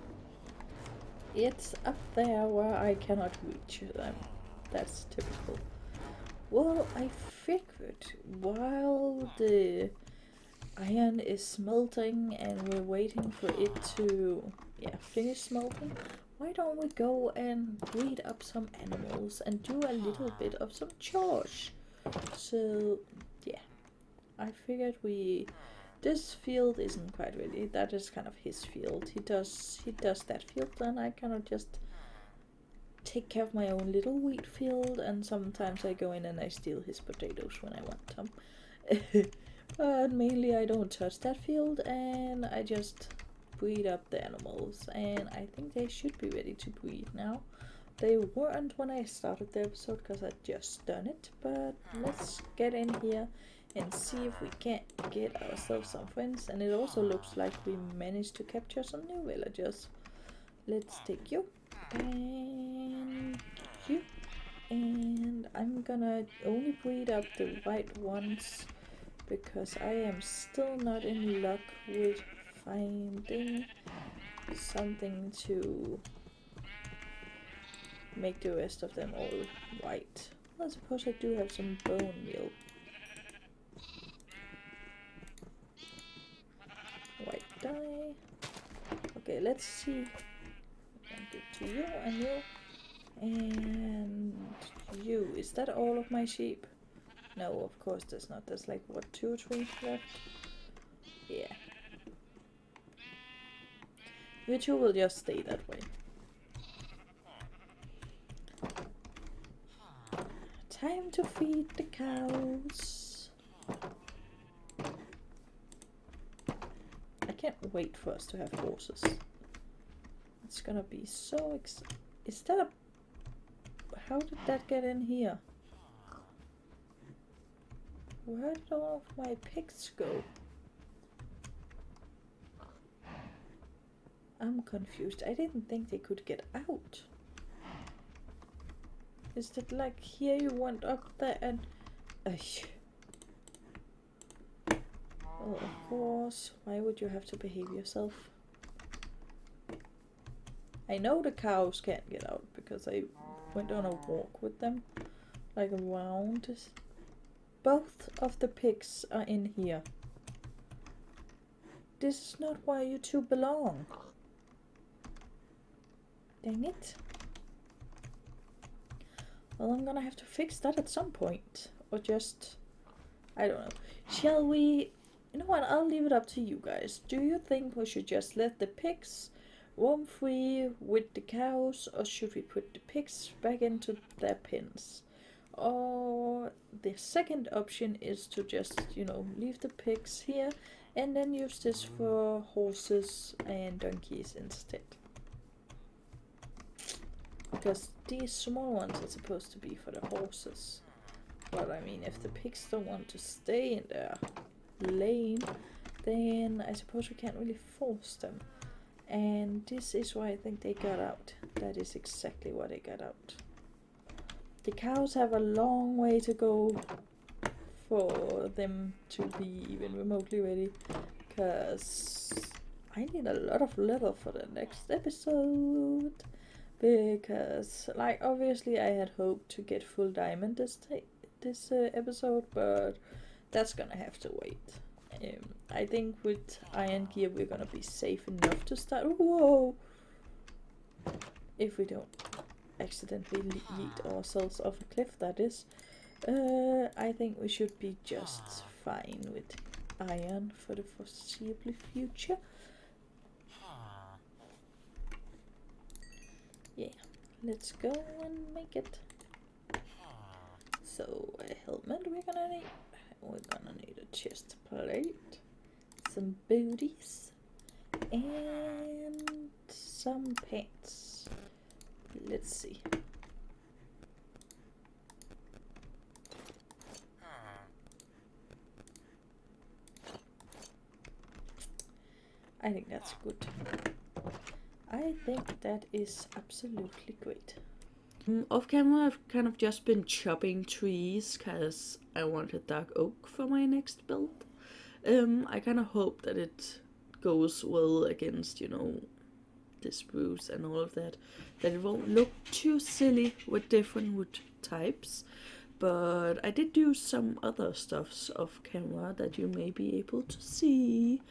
It's up there where I cannot reach them. That's typical. Well, I figured while the iron is smelting and we're waiting for it to finish smelting, why don't we go and breed up some animals and do a little bit of some chores. So yeah, I figured this field isn't quite ready. That is kind of his field. He does that field, then I cannot just take care of my own little wheat field, and sometimes I go in and I steal his potatoes when I want them. But mainly I don't touch that field, and I just breed up the animals, and I think they should be ready to breed now. They weren't when I started the episode because I'd just done it, but let's get in here and see if we can't get ourselves some friends. And it also looks like we managed to capture some new villagers. Let's take you and you, and I'm gonna only breed up the right ones because I am still not in luck with finding something to make the rest of them all white. Well, I suppose I do have some bone meal. White dye. Okay, let's see. And give to you and you and you. Is that all of my sheep? No, of course there's not. There's like what, 2 or 3 left? Yeah. You two will just stay that way. Time to feed the cows. I can't wait for us to have horses. It's gonna be so Is that a... How did that get in here? Where did all of my pigs go? I'm confused. I didn't think they could get out. Is that like here you went up there and... Oh, of course. Why would you have to behave yourself? I know the cows can't get out because I went on a walk with them. Like around. Both of the pigs are in here. This is not where you two belong. Dang it. Well, I'm gonna have to fix that at some point. Or just... I don't know. Shall we... You know what, I'll leave it up to you guys. Do you think we should just let the pigs roam free with the cows? Or should we put the pigs back into their pens? Or the second option is to just, you know, leave the pigs here and then use this for horses and donkeys instead. Because these small ones are supposed to be for the horses. But I mean, if the pigs don't want to stay in their lane, then I suppose we can't really force them. And this is why I think they got out. That is exactly why they got out. The cows have a long way to go for them to be even remotely ready. Because I need a lot of leather for the next episode. Because, like, obviously I had hoped to get full diamond this episode, but that's gonna have to wait. I think with iron gear we're gonna be safe enough to start. Whoa! If we don't accidentally yeet ourselves off a cliff, that is. I think we should be just fine with iron for the foreseeable future. Yeah, let's go and make it. So a helmet we're gonna need. We're gonna need a chest plate, some booties, and some pants. Let's see. I think that's good. I think that is absolutely great. Off camera, I've kind of just been chopping trees because I wanted dark oak for my next build. I kind of hope that it goes well against, you know, the spruce and all of that. That it won't look too silly with different wood types. But I did do some other stuffs off camera that you may be able to see.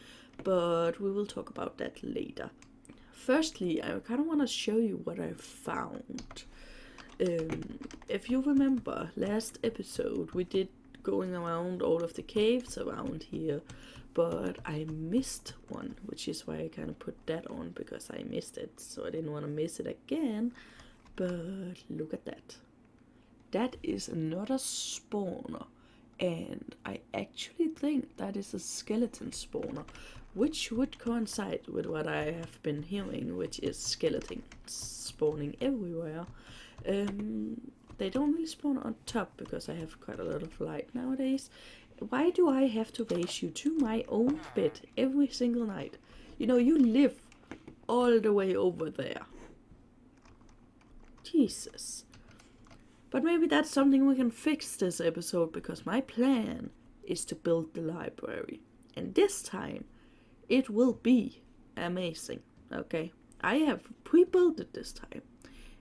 But we will talk about that later. Firstly, I kind of want to show you what I found. If you remember last episode, we did going around all of the caves around here, but I missed one, which is why I kind of put that on, because I missed it, so I didn't want to miss it again. But look at that. That is another spawner, and I actually think that is a skeleton spawner, which would coincide with what I have been hearing, which is skeletons spawning everywhere. They don't really spawn on top because I have quite a lot of light nowadays. Why do I have to raise you to my own bed every single night? You know, you live all the way over there. Jesus. But maybe that's something we can fix this episode, because my plan is to build the library. And this time, it will be amazing, okay? I have pre-built it this time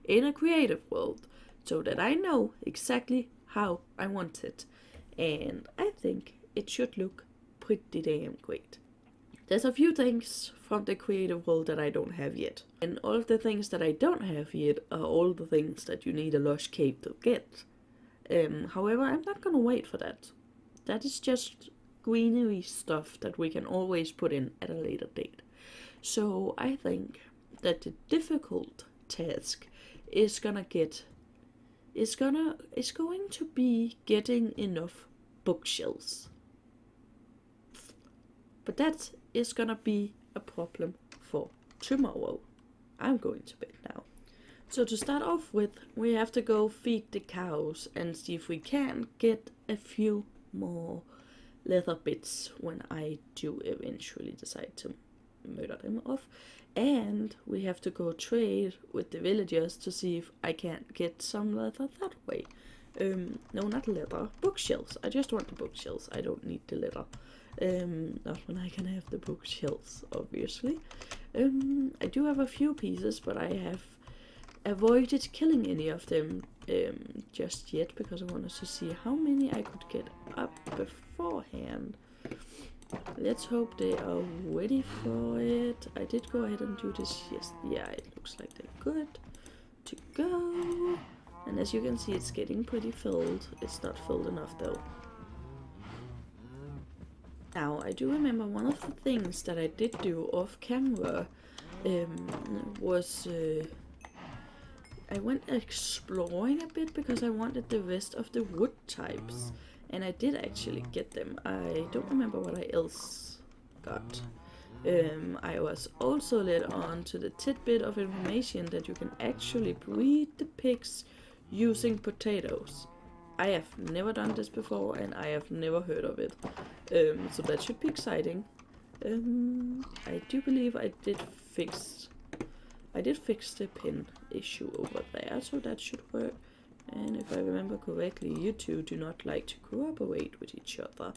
in a creative world so that I know exactly how I want it. And I think it should look pretty damn great. There's a few things from the creative world that I don't have yet. And all of the things that I don't have yet are all the things that you need a lush cave to get. However, I'm not gonna wait for that. That is just greenery stuff that we can always put in at a later date. So I think that the difficult task is going to be getting enough bookshelves. But that is gonna be a problem for tomorrow. I'm going to bed now. So to start off with, we have to go feed the cows and see if we can get a few more leather bits when I do eventually decide to murder them off. And we have to go trade with the villagers to see if I can't get some leather that way. No, not leather, bookshelves. I just want the bookshelves. I don't need the leather. Not when I can have the bookshelves, obviously. I do have a few pieces, but I have avoided killing any of them just yet, because I wanted to see how many I could get up beforehand. Let's hope they are ready for it. I did go ahead and do this. Yes, yeah, it looks like they're good to go. And as you can see, it's getting pretty filled. It's not filled enough though. Now, I do remember one of the things that I did do off camera was I went exploring a bit because I wanted the rest of the wood types. And I did actually get them. I don't remember what I else got. I was also led on to the tidbit of information that you can actually breed the pigs using potatoes. I have never done this before, and I have never heard of it. So that should be exciting. I do believe I did fix the pin issue over there, so that should work. And if I remember correctly, you two do not like to cooperate with each other.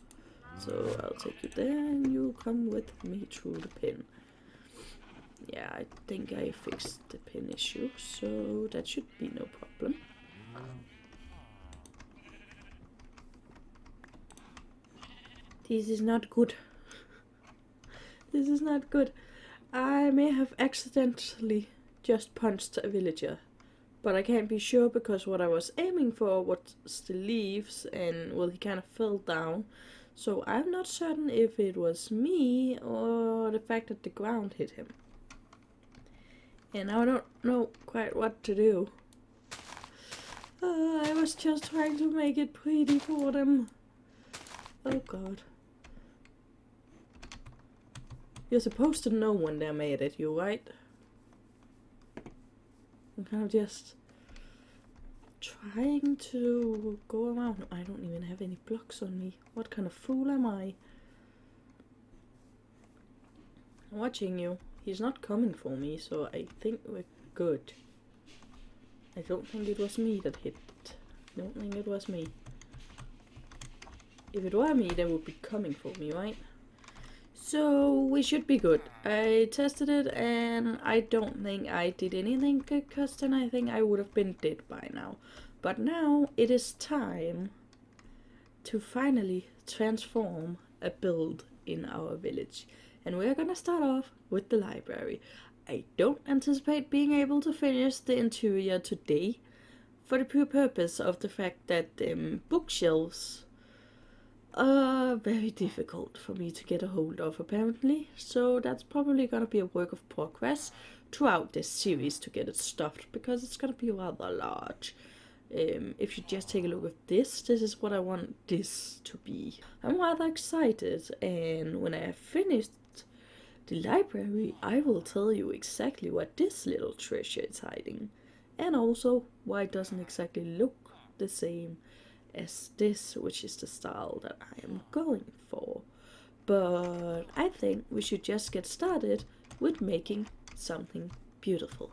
So I'll take you there and you'll come with me through the pin. Yeah, I think I fixed the pin issue, so that should be no problem. This is not good. This is not good. I may have accidentally just punched a villager. but I can't be sure because what I was aiming for was the leaves, and well, he kind of fell down. So I'm not certain if it was me or the fact that the ground hit him. And I don't know quite what to do. I was just trying to make it pretty for them. Oh god. You're supposed to know when they're mad at you, right? I'm kind of just trying to go around. I don't even have any blocks on me. What kind of fool am I? I'm watching you. He's not coming for me, so I think we're good. I don't think it was me that hit. I don't think it was me. If it were me, they would be coming for me, right? So we should be good. I tested it and I don't think I did anything good, because then I think I would have been dead by now. But now it is time to finally transform a build in our village. And we're gonna start off with the library. I don't anticipate being able to finish the interior today, for the pure purpose of the fact that bookshelves are very difficult for me to get a hold of, apparently. So that's probably gonna be a work of progress throughout this series to get it stuffed, because it's gonna be rather large. If you just take a look at this is what I want this to be. I'm rather excited, and when I have finished the library, I will tell you exactly what this little treasure is hiding, and also why it doesn't exactly look the same as this, which is the style that I am going for. But I think we should just get started with making something beautiful.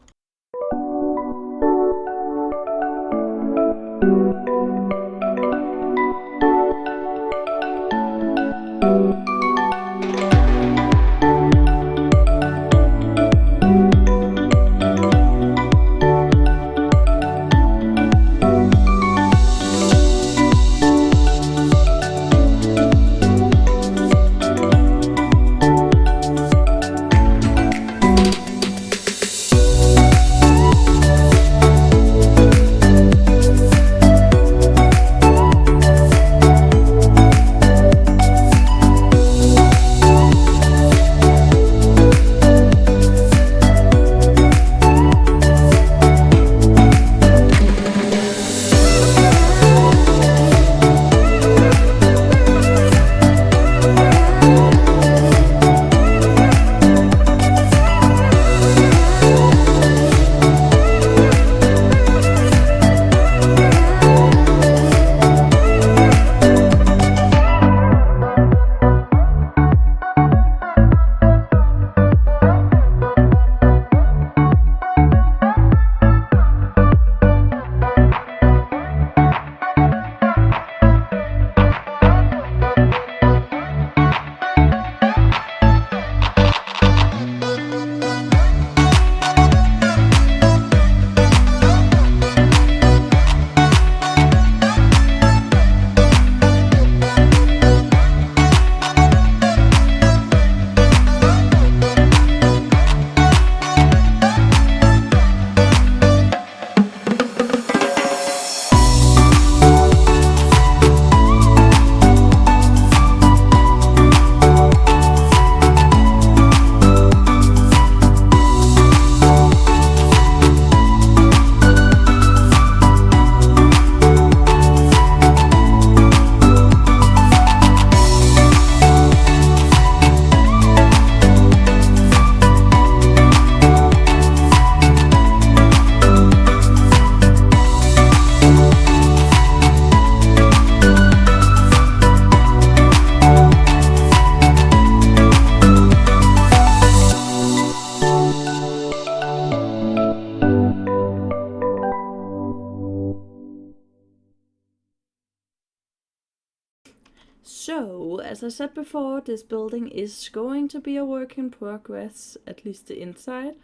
So, as I said before, this building is going to be a work in progress, at least the inside,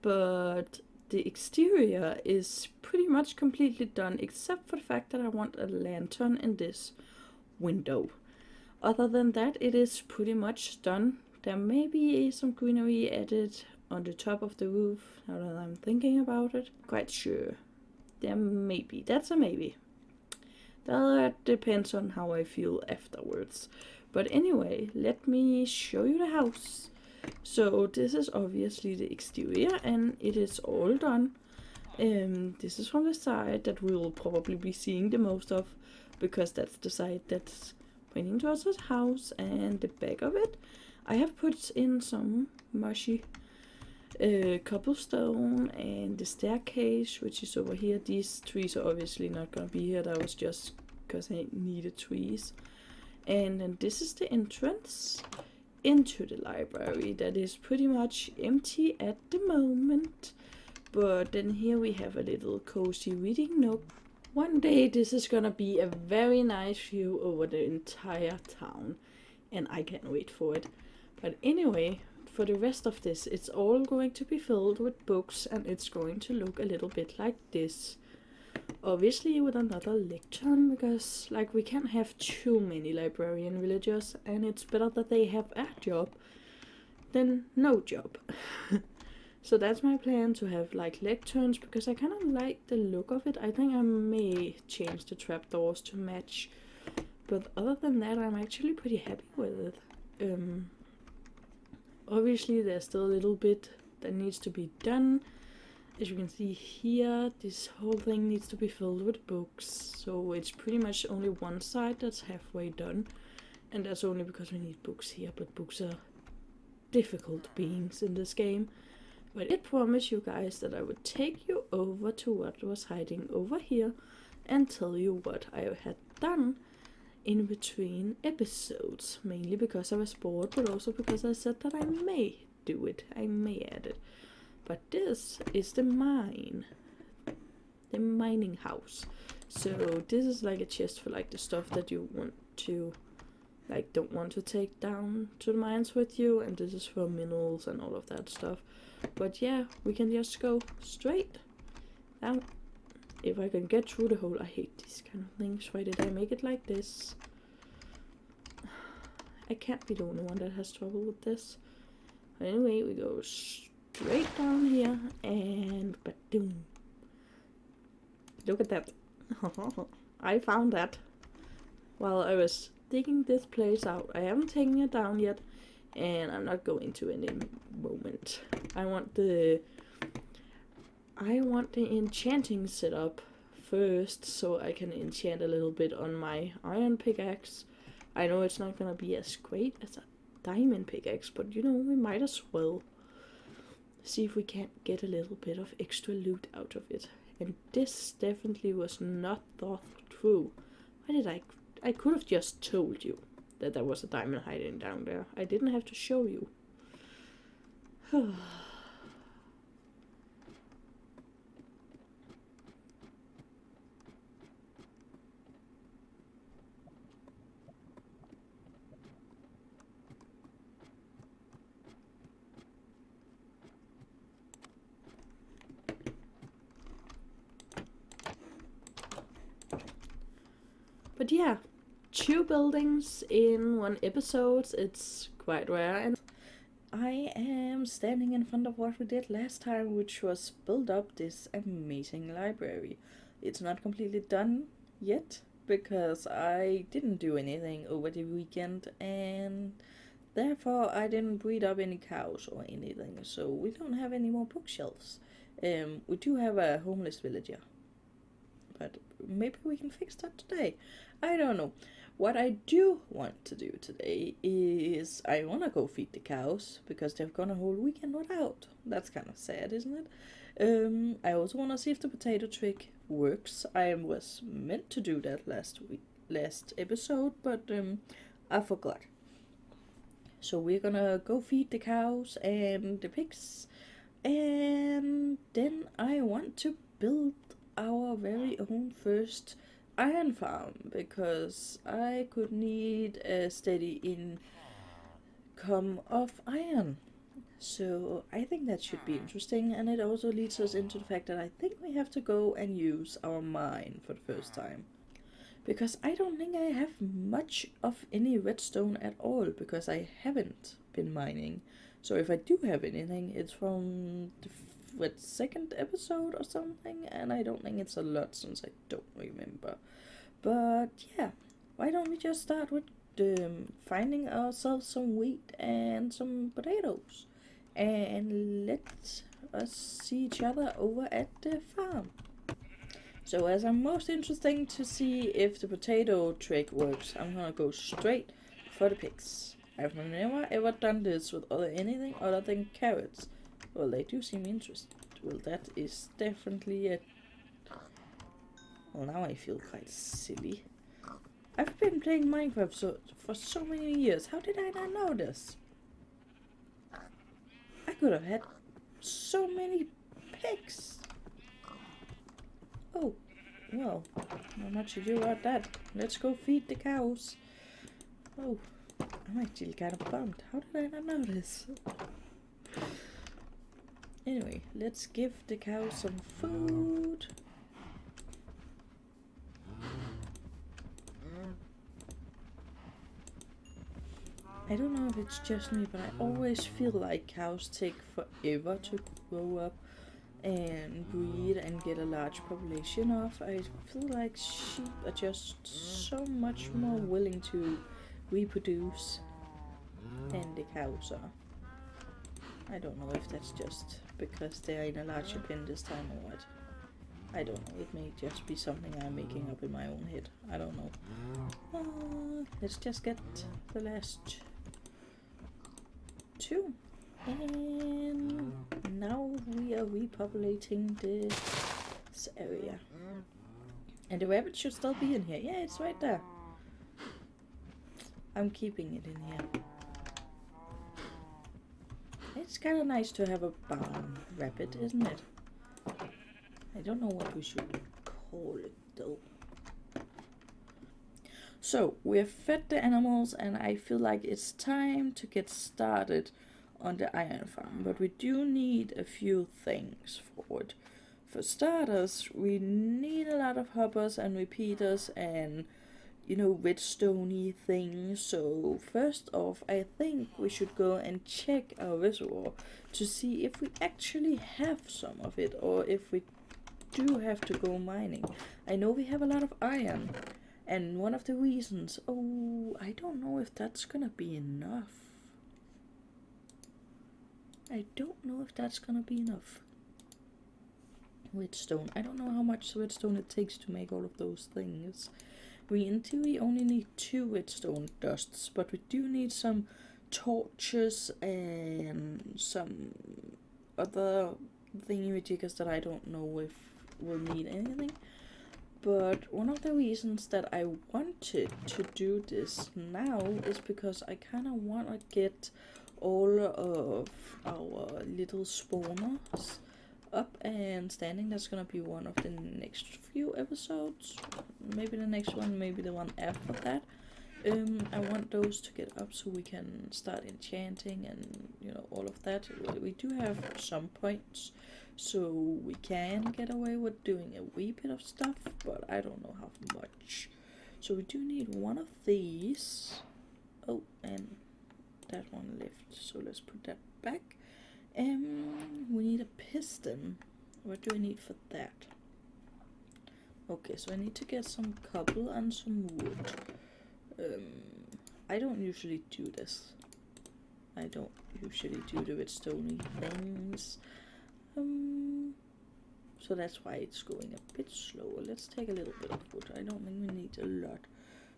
but the exterior is pretty much completely done, except for the fact that I want a lantern in this window. Other than that, it is pretty much done. There may be some greenery added on the top of the roof, now that I'm thinking about it. Quite sure. There may be. That's a maybe. That depends on how I feel afterwards. But anyway, let me show you the house. So this is obviously the exterior, and it is all done. This is from the side that we will probably be seeing the most of, because that's the side that's pointing towards the house, and the back of it I have put in some mushy cobblestone, and the staircase, which is over here. These trees are obviously not gonna be here. That was just because I needed trees. And then this is the entrance into the library that is pretty much empty at the moment. But then here we have a little cozy reading nook. One day this is gonna be a very nice view over the entire town, and I can't wait for it. But anyway, for the rest of this, it's all going to be filled with books, and it's going to look a little bit like this. Obviously with another lectern, because like we can't have too many librarian villagers, and it's better that they have a job than no job. So that's my plan, to have like lecterns, because I kind of like the look of it. I think I may change the trapdoors to match, but other than that, I'm actually pretty happy with it. Obviously there's still a little bit that needs to be done. As you can see here, this whole thing needs to be filled with books, so it's pretty much only one side that's halfway done, and that's only because we need books here. But books are difficult beings in this game. But I did promise you guys that I would take you over to what was hiding over here and tell you what I had done in between episodes, mainly because I was bored, but also because I said that I may do it, I may add it. But this is the mining house. So this is like a chest for like the stuff that you want to, like, don't want to take down to the mines with you, and this is for minerals and all of that stuff. But yeah, we can just go straight down. If I can get through the hole. I hate these kind of things. Why did I make it like this? I can't be the only one that has trouble with this. But anyway, we go straight down here, and boom. Look at that. I found that while I was digging this place out. I haven't taken it down yet, and I'm not going to in a moment. I want the enchanting setup first, so I can enchant a little bit on my iron pickaxe. I know it's not gonna be as great as a diamond pickaxe, but you know, we might as well see if we can't get a little bit of extra loot out of it. And this definitely was not thought through. Why did I could have just told you that there was a diamond hiding down there. I didn't have to show you. But yeah, 2 buildings in 1 episode, it's quite rare. And I am standing in front of what we did last time, which was build up this amazing library. It's not completely done yet, because I didn't do anything over the weekend, and therefore I didn't breed up any cows or anything, so we don't have any more bookshelves. We do have a homeless villager, but maybe we can fix that today. I don't know. What I do want to do today is I want to go feed the cows, because they've gone a whole weekend without. That's kind of sad, isn't it? I also want to see if the potato trick works. I was meant to do that last episode, but I forgot. So we're gonna go feed the cows and the pigs, and then I want to build our very own first iron farm, because I could need a steady income of iron. So I think that should be interesting, and it also leads us into the fact that I think we have to go and use our mine for the first time, because I don't think I have much of any redstone at all, because I haven't been mining. So if I do have anything, it's from the second episode or something, and I don't think it's a lot since I don't remember. But yeah, why don't we just start with finding ourselves some wheat and some potatoes, and let us see each other over at the farm. So as I'm most interested to see if the potato trick works, I'm gonna go straight for the pigs. I've never ever done this with anything other than carrots. Well, they do seem interested. Well, that is definitely it. Well, now I feel quite silly. I've been playing Minecraft for so many years. How did I not know this? I could have had so many pigs. Oh, well, not much to do about that. Let's go feed the cows. Oh, I'm actually kind of bummed. How did I not know this? Anyway, let's give the cows some food. I don't know if it's just me, but I always feel like cows take forever to grow up and breed and get a large population of. I feel like sheep are just so much more willing to reproduce than the cows are. I don't know if that's just because they're in a larger pen this time or what. I don't know, it may just be something I'm making up in my own head. I don't know. Let's just get the last two. And now we are repopulating this area. And the rabbit should still be in here. Yeah, it's right there. I'm keeping it in here. It's kind of nice to have a barn rabbit, isn't it? I don't know what we should call it though. So, we have fed the animals and I feel like it's time to get started on the iron farm. But we do need a few things for it. For starters, we need a lot of hoppers and repeaters and, you know, redstone-y things. So first off, I think we should go and check our reservoir to see if we actually have some of it or if we do have to go mining. I know we have a lot of iron, and one of the reasons, I don't know if that's gonna be enough. I don't know if that's gonna be enough. Redstone. I don't know how much redstone it takes to make all of those things. We in theory only need 2 redstone dusts, but we do need some torches and some other thingy-majiggers that I don't know if we'll need anything. But one of the reasons that I wanted to do this now is because I kind of want to get all of our little spawners up and standing. That's gonna be one of the next few episodes. Maybe the next one, maybe the one after that. I want those to get up so we can start enchanting and, you know, all of that. We do have some points, so we can get away with doing a wee bit of stuff, but I don't know how much. So we do need one of these. Oh, and that one left, so let's put that back. We need a piston. What do I need for that? Okay, so I need to get some cobble and some wood. I don't usually do this. I don't usually do the redstone things. So that's why it's going a bit slower. Let's take a little bit of wood. I don't think we need a lot.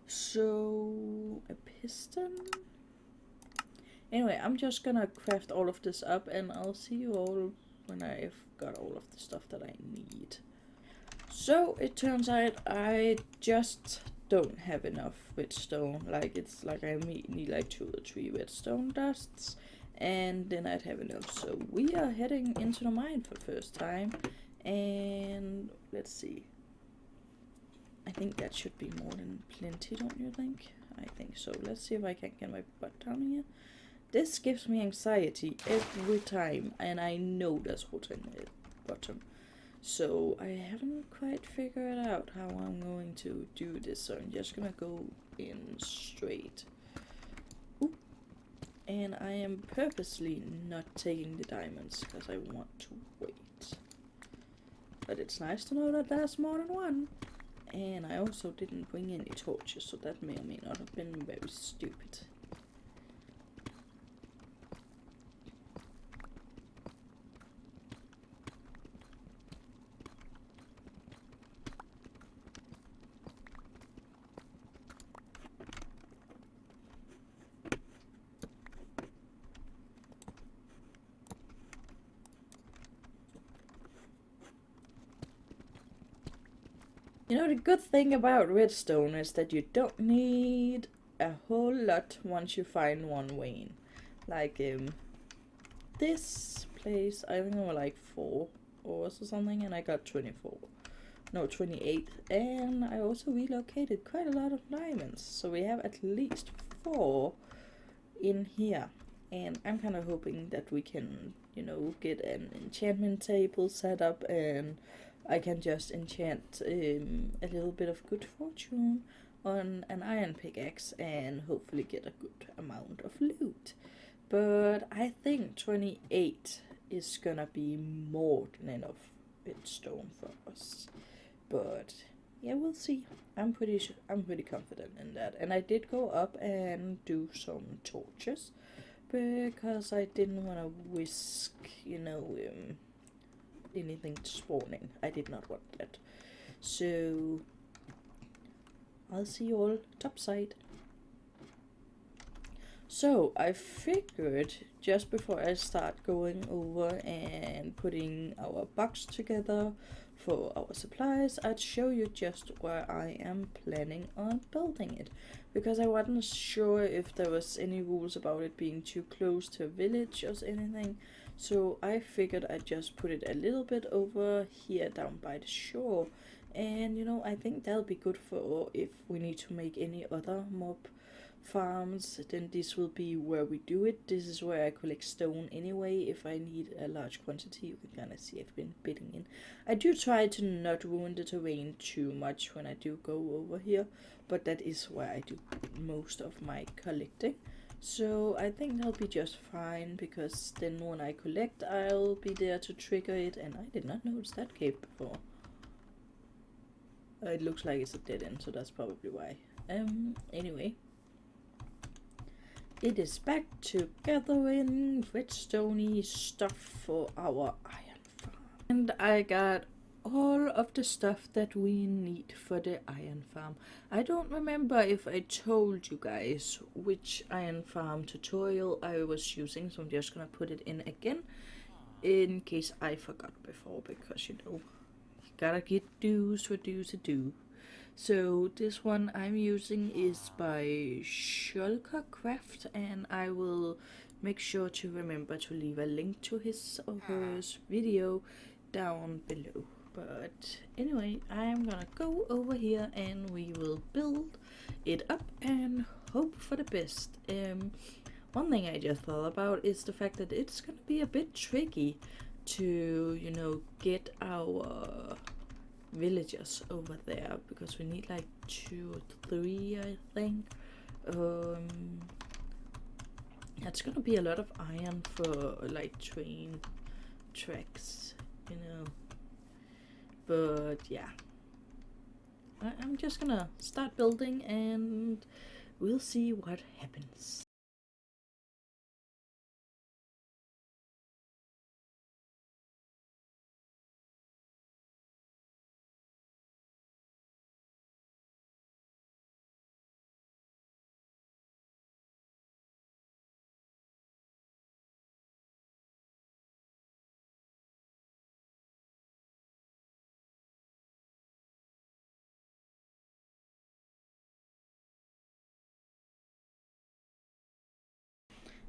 So, a piston. Anyway, I'm just gonna craft all of this up and I'll see you all when I've got all of the stuff that I need. So, it turns out I just don't have enough redstone. Like, it's like I need like 2 or 3 redstone dusts and then I'd have enough. So, we are heading into the mine for the first time and let's see. I think that should be more than plenty, don't you think? I think so. Let's see if I can get my butt down here. This gives me anxiety every time, and I know there's water in the bottom. So I haven't quite figured out how I'm going to do this, so I'm just gonna go in straight. Ooh. And I am purposely not taking the diamonds, because I want to wait. But it's nice to know that there's more than one. And I also didn't bring any torches, so that may or may not have been very stupid. You know, the good thing about redstone is that you don't need a whole lot once you find one vein. Like, this place, I think there were like 4 ores or something, and I got 24. No, 28. And I also relocated quite a lot of diamonds, so we have at least 4 in here. And I'm kind of hoping that we can, you know, get an enchantment table set up, and I can just enchant a little bit of good fortune on an iron pickaxe and hopefully get a good amount of loot. But I think 28 is gonna be more than enough redstone for us. But yeah, we'll see. I'm pretty confident in that. And I did go up and do some torches because I didn't want to risk, you know, anything spawning. I did not want that. So I'll see you all topside. So I figured just before I start going over and putting our box together for our supplies, I'd show you just where I am planning on building it, because I wasn't sure if there was any rules about it being too close to a village or anything. So I figured I'd just put it a little bit over here down by the shore. And you know, I think that'll be good for if we need to make any other mob farms, then this will be where we do it. This is where I collect stone anyway. If I need a large quantity, you can kind of see I've been bidding in. I do try to not ruin the terrain too much when I do go over here, but that is where I do most of my collecting. So I think that'll be just fine, because then when I collect, I'll be there to trigger it. And I did not notice that cave before. It looks like it's a dead end, so that's probably why. Anyway, it is back to gathering redstone stuff for our iron farm. And I got all of the stuff that we need for the iron farm. I don't remember if I told you guys which iron farm tutorial I was using, so I'm just gonna put it in again in case I forgot before, because you know, you gotta get dues for dues to do. So this one I'm using is by Shulker Craft, and I will make sure to remember to leave a link to his or hers video down below. But anyway, I'm gonna go over here and we will build it up and hope for the best. One thing I just thought about is the fact that it's gonna be a bit tricky to, you know, get our villagers over there, because we need like 2 or 3, I think. It's gonna be a lot of iron for like train tracks, you know. But yeah, I'm just gonna start building and we'll see what happens.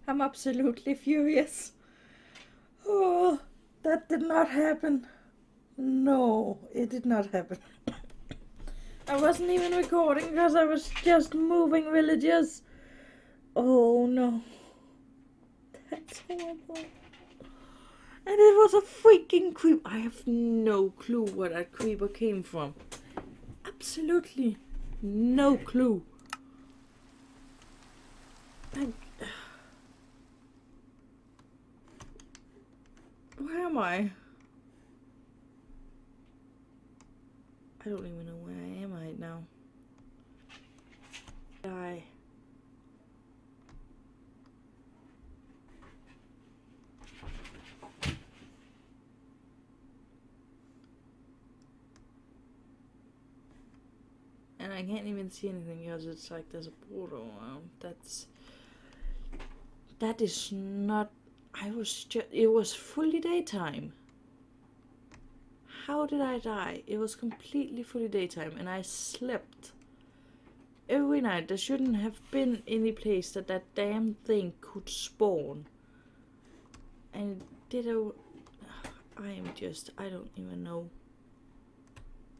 I'm absolutely furious. Oh, that did not happen. No, it did not happen. I wasn't even recording because I was just moving villagers. Oh no. That's horrible. And it was a freaking creep. I have no clue where that creeper came from. Absolutely no clue. Where am I? I don't even know where I am right now. Die. And I can't even see anything because it's like there's a border around. That is not. It was fully daytime. How did I die? It was completely fully daytime and I slept every night. There shouldn't have been any place that damn thing could spawn. And I don't even know.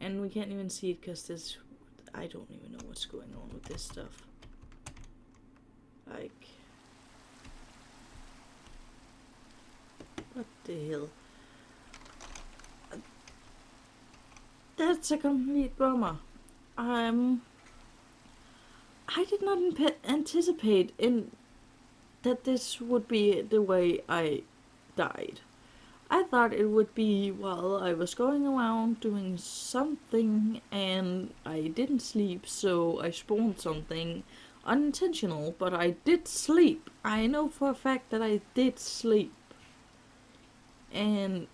And we can't even see it because I don't even know what's going on with this stuff. Like, what the hell? That's a complete bummer. I did not anticipate that this would be the way I died. I thought it would be while I was going around doing something and I didn't sleep, so I spawned something unintentional, but I did sleep. I know for a fact that I did sleep. And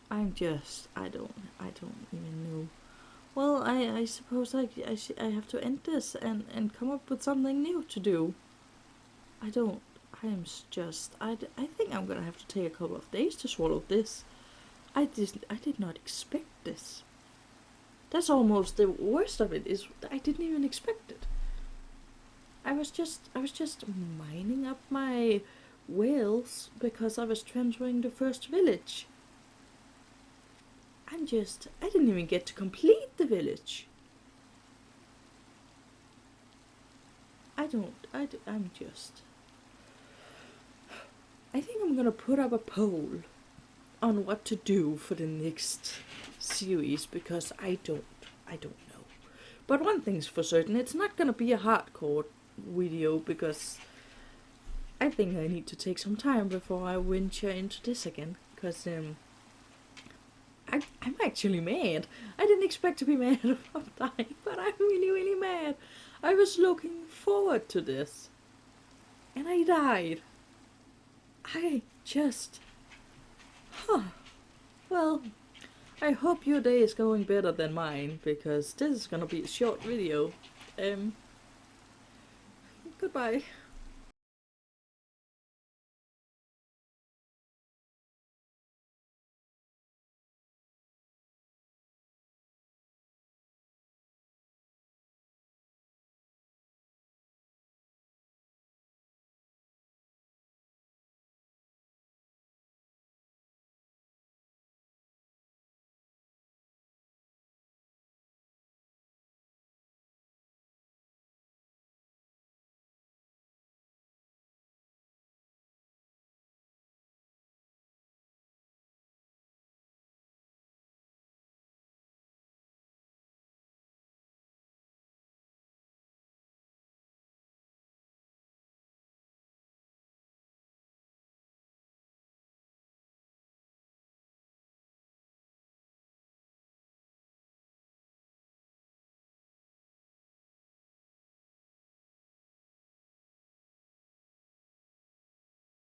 I don't even know. Well, I suppose I have to end this and come up with something new to do. I think I'm gonna have to take a couple of days to swallow this. I did not expect this. That's almost the worst of it, is I didn't even expect it. I was just mining up my whales because I was transferring the first village. I didn't even get to complete the village. I think I'm gonna put up a poll on what to do for the next series because I don't know. But one thing's for certain, it's not gonna be a hardcore video because I think I need to take some time before I venture into this again, because I'm actually mad. I didn't expect to be mad about dying, but I'm really, really mad. I was looking forward to this, and I died. Well, I hope your day is going better than mine, because this is gonna be a short video. Goodbye.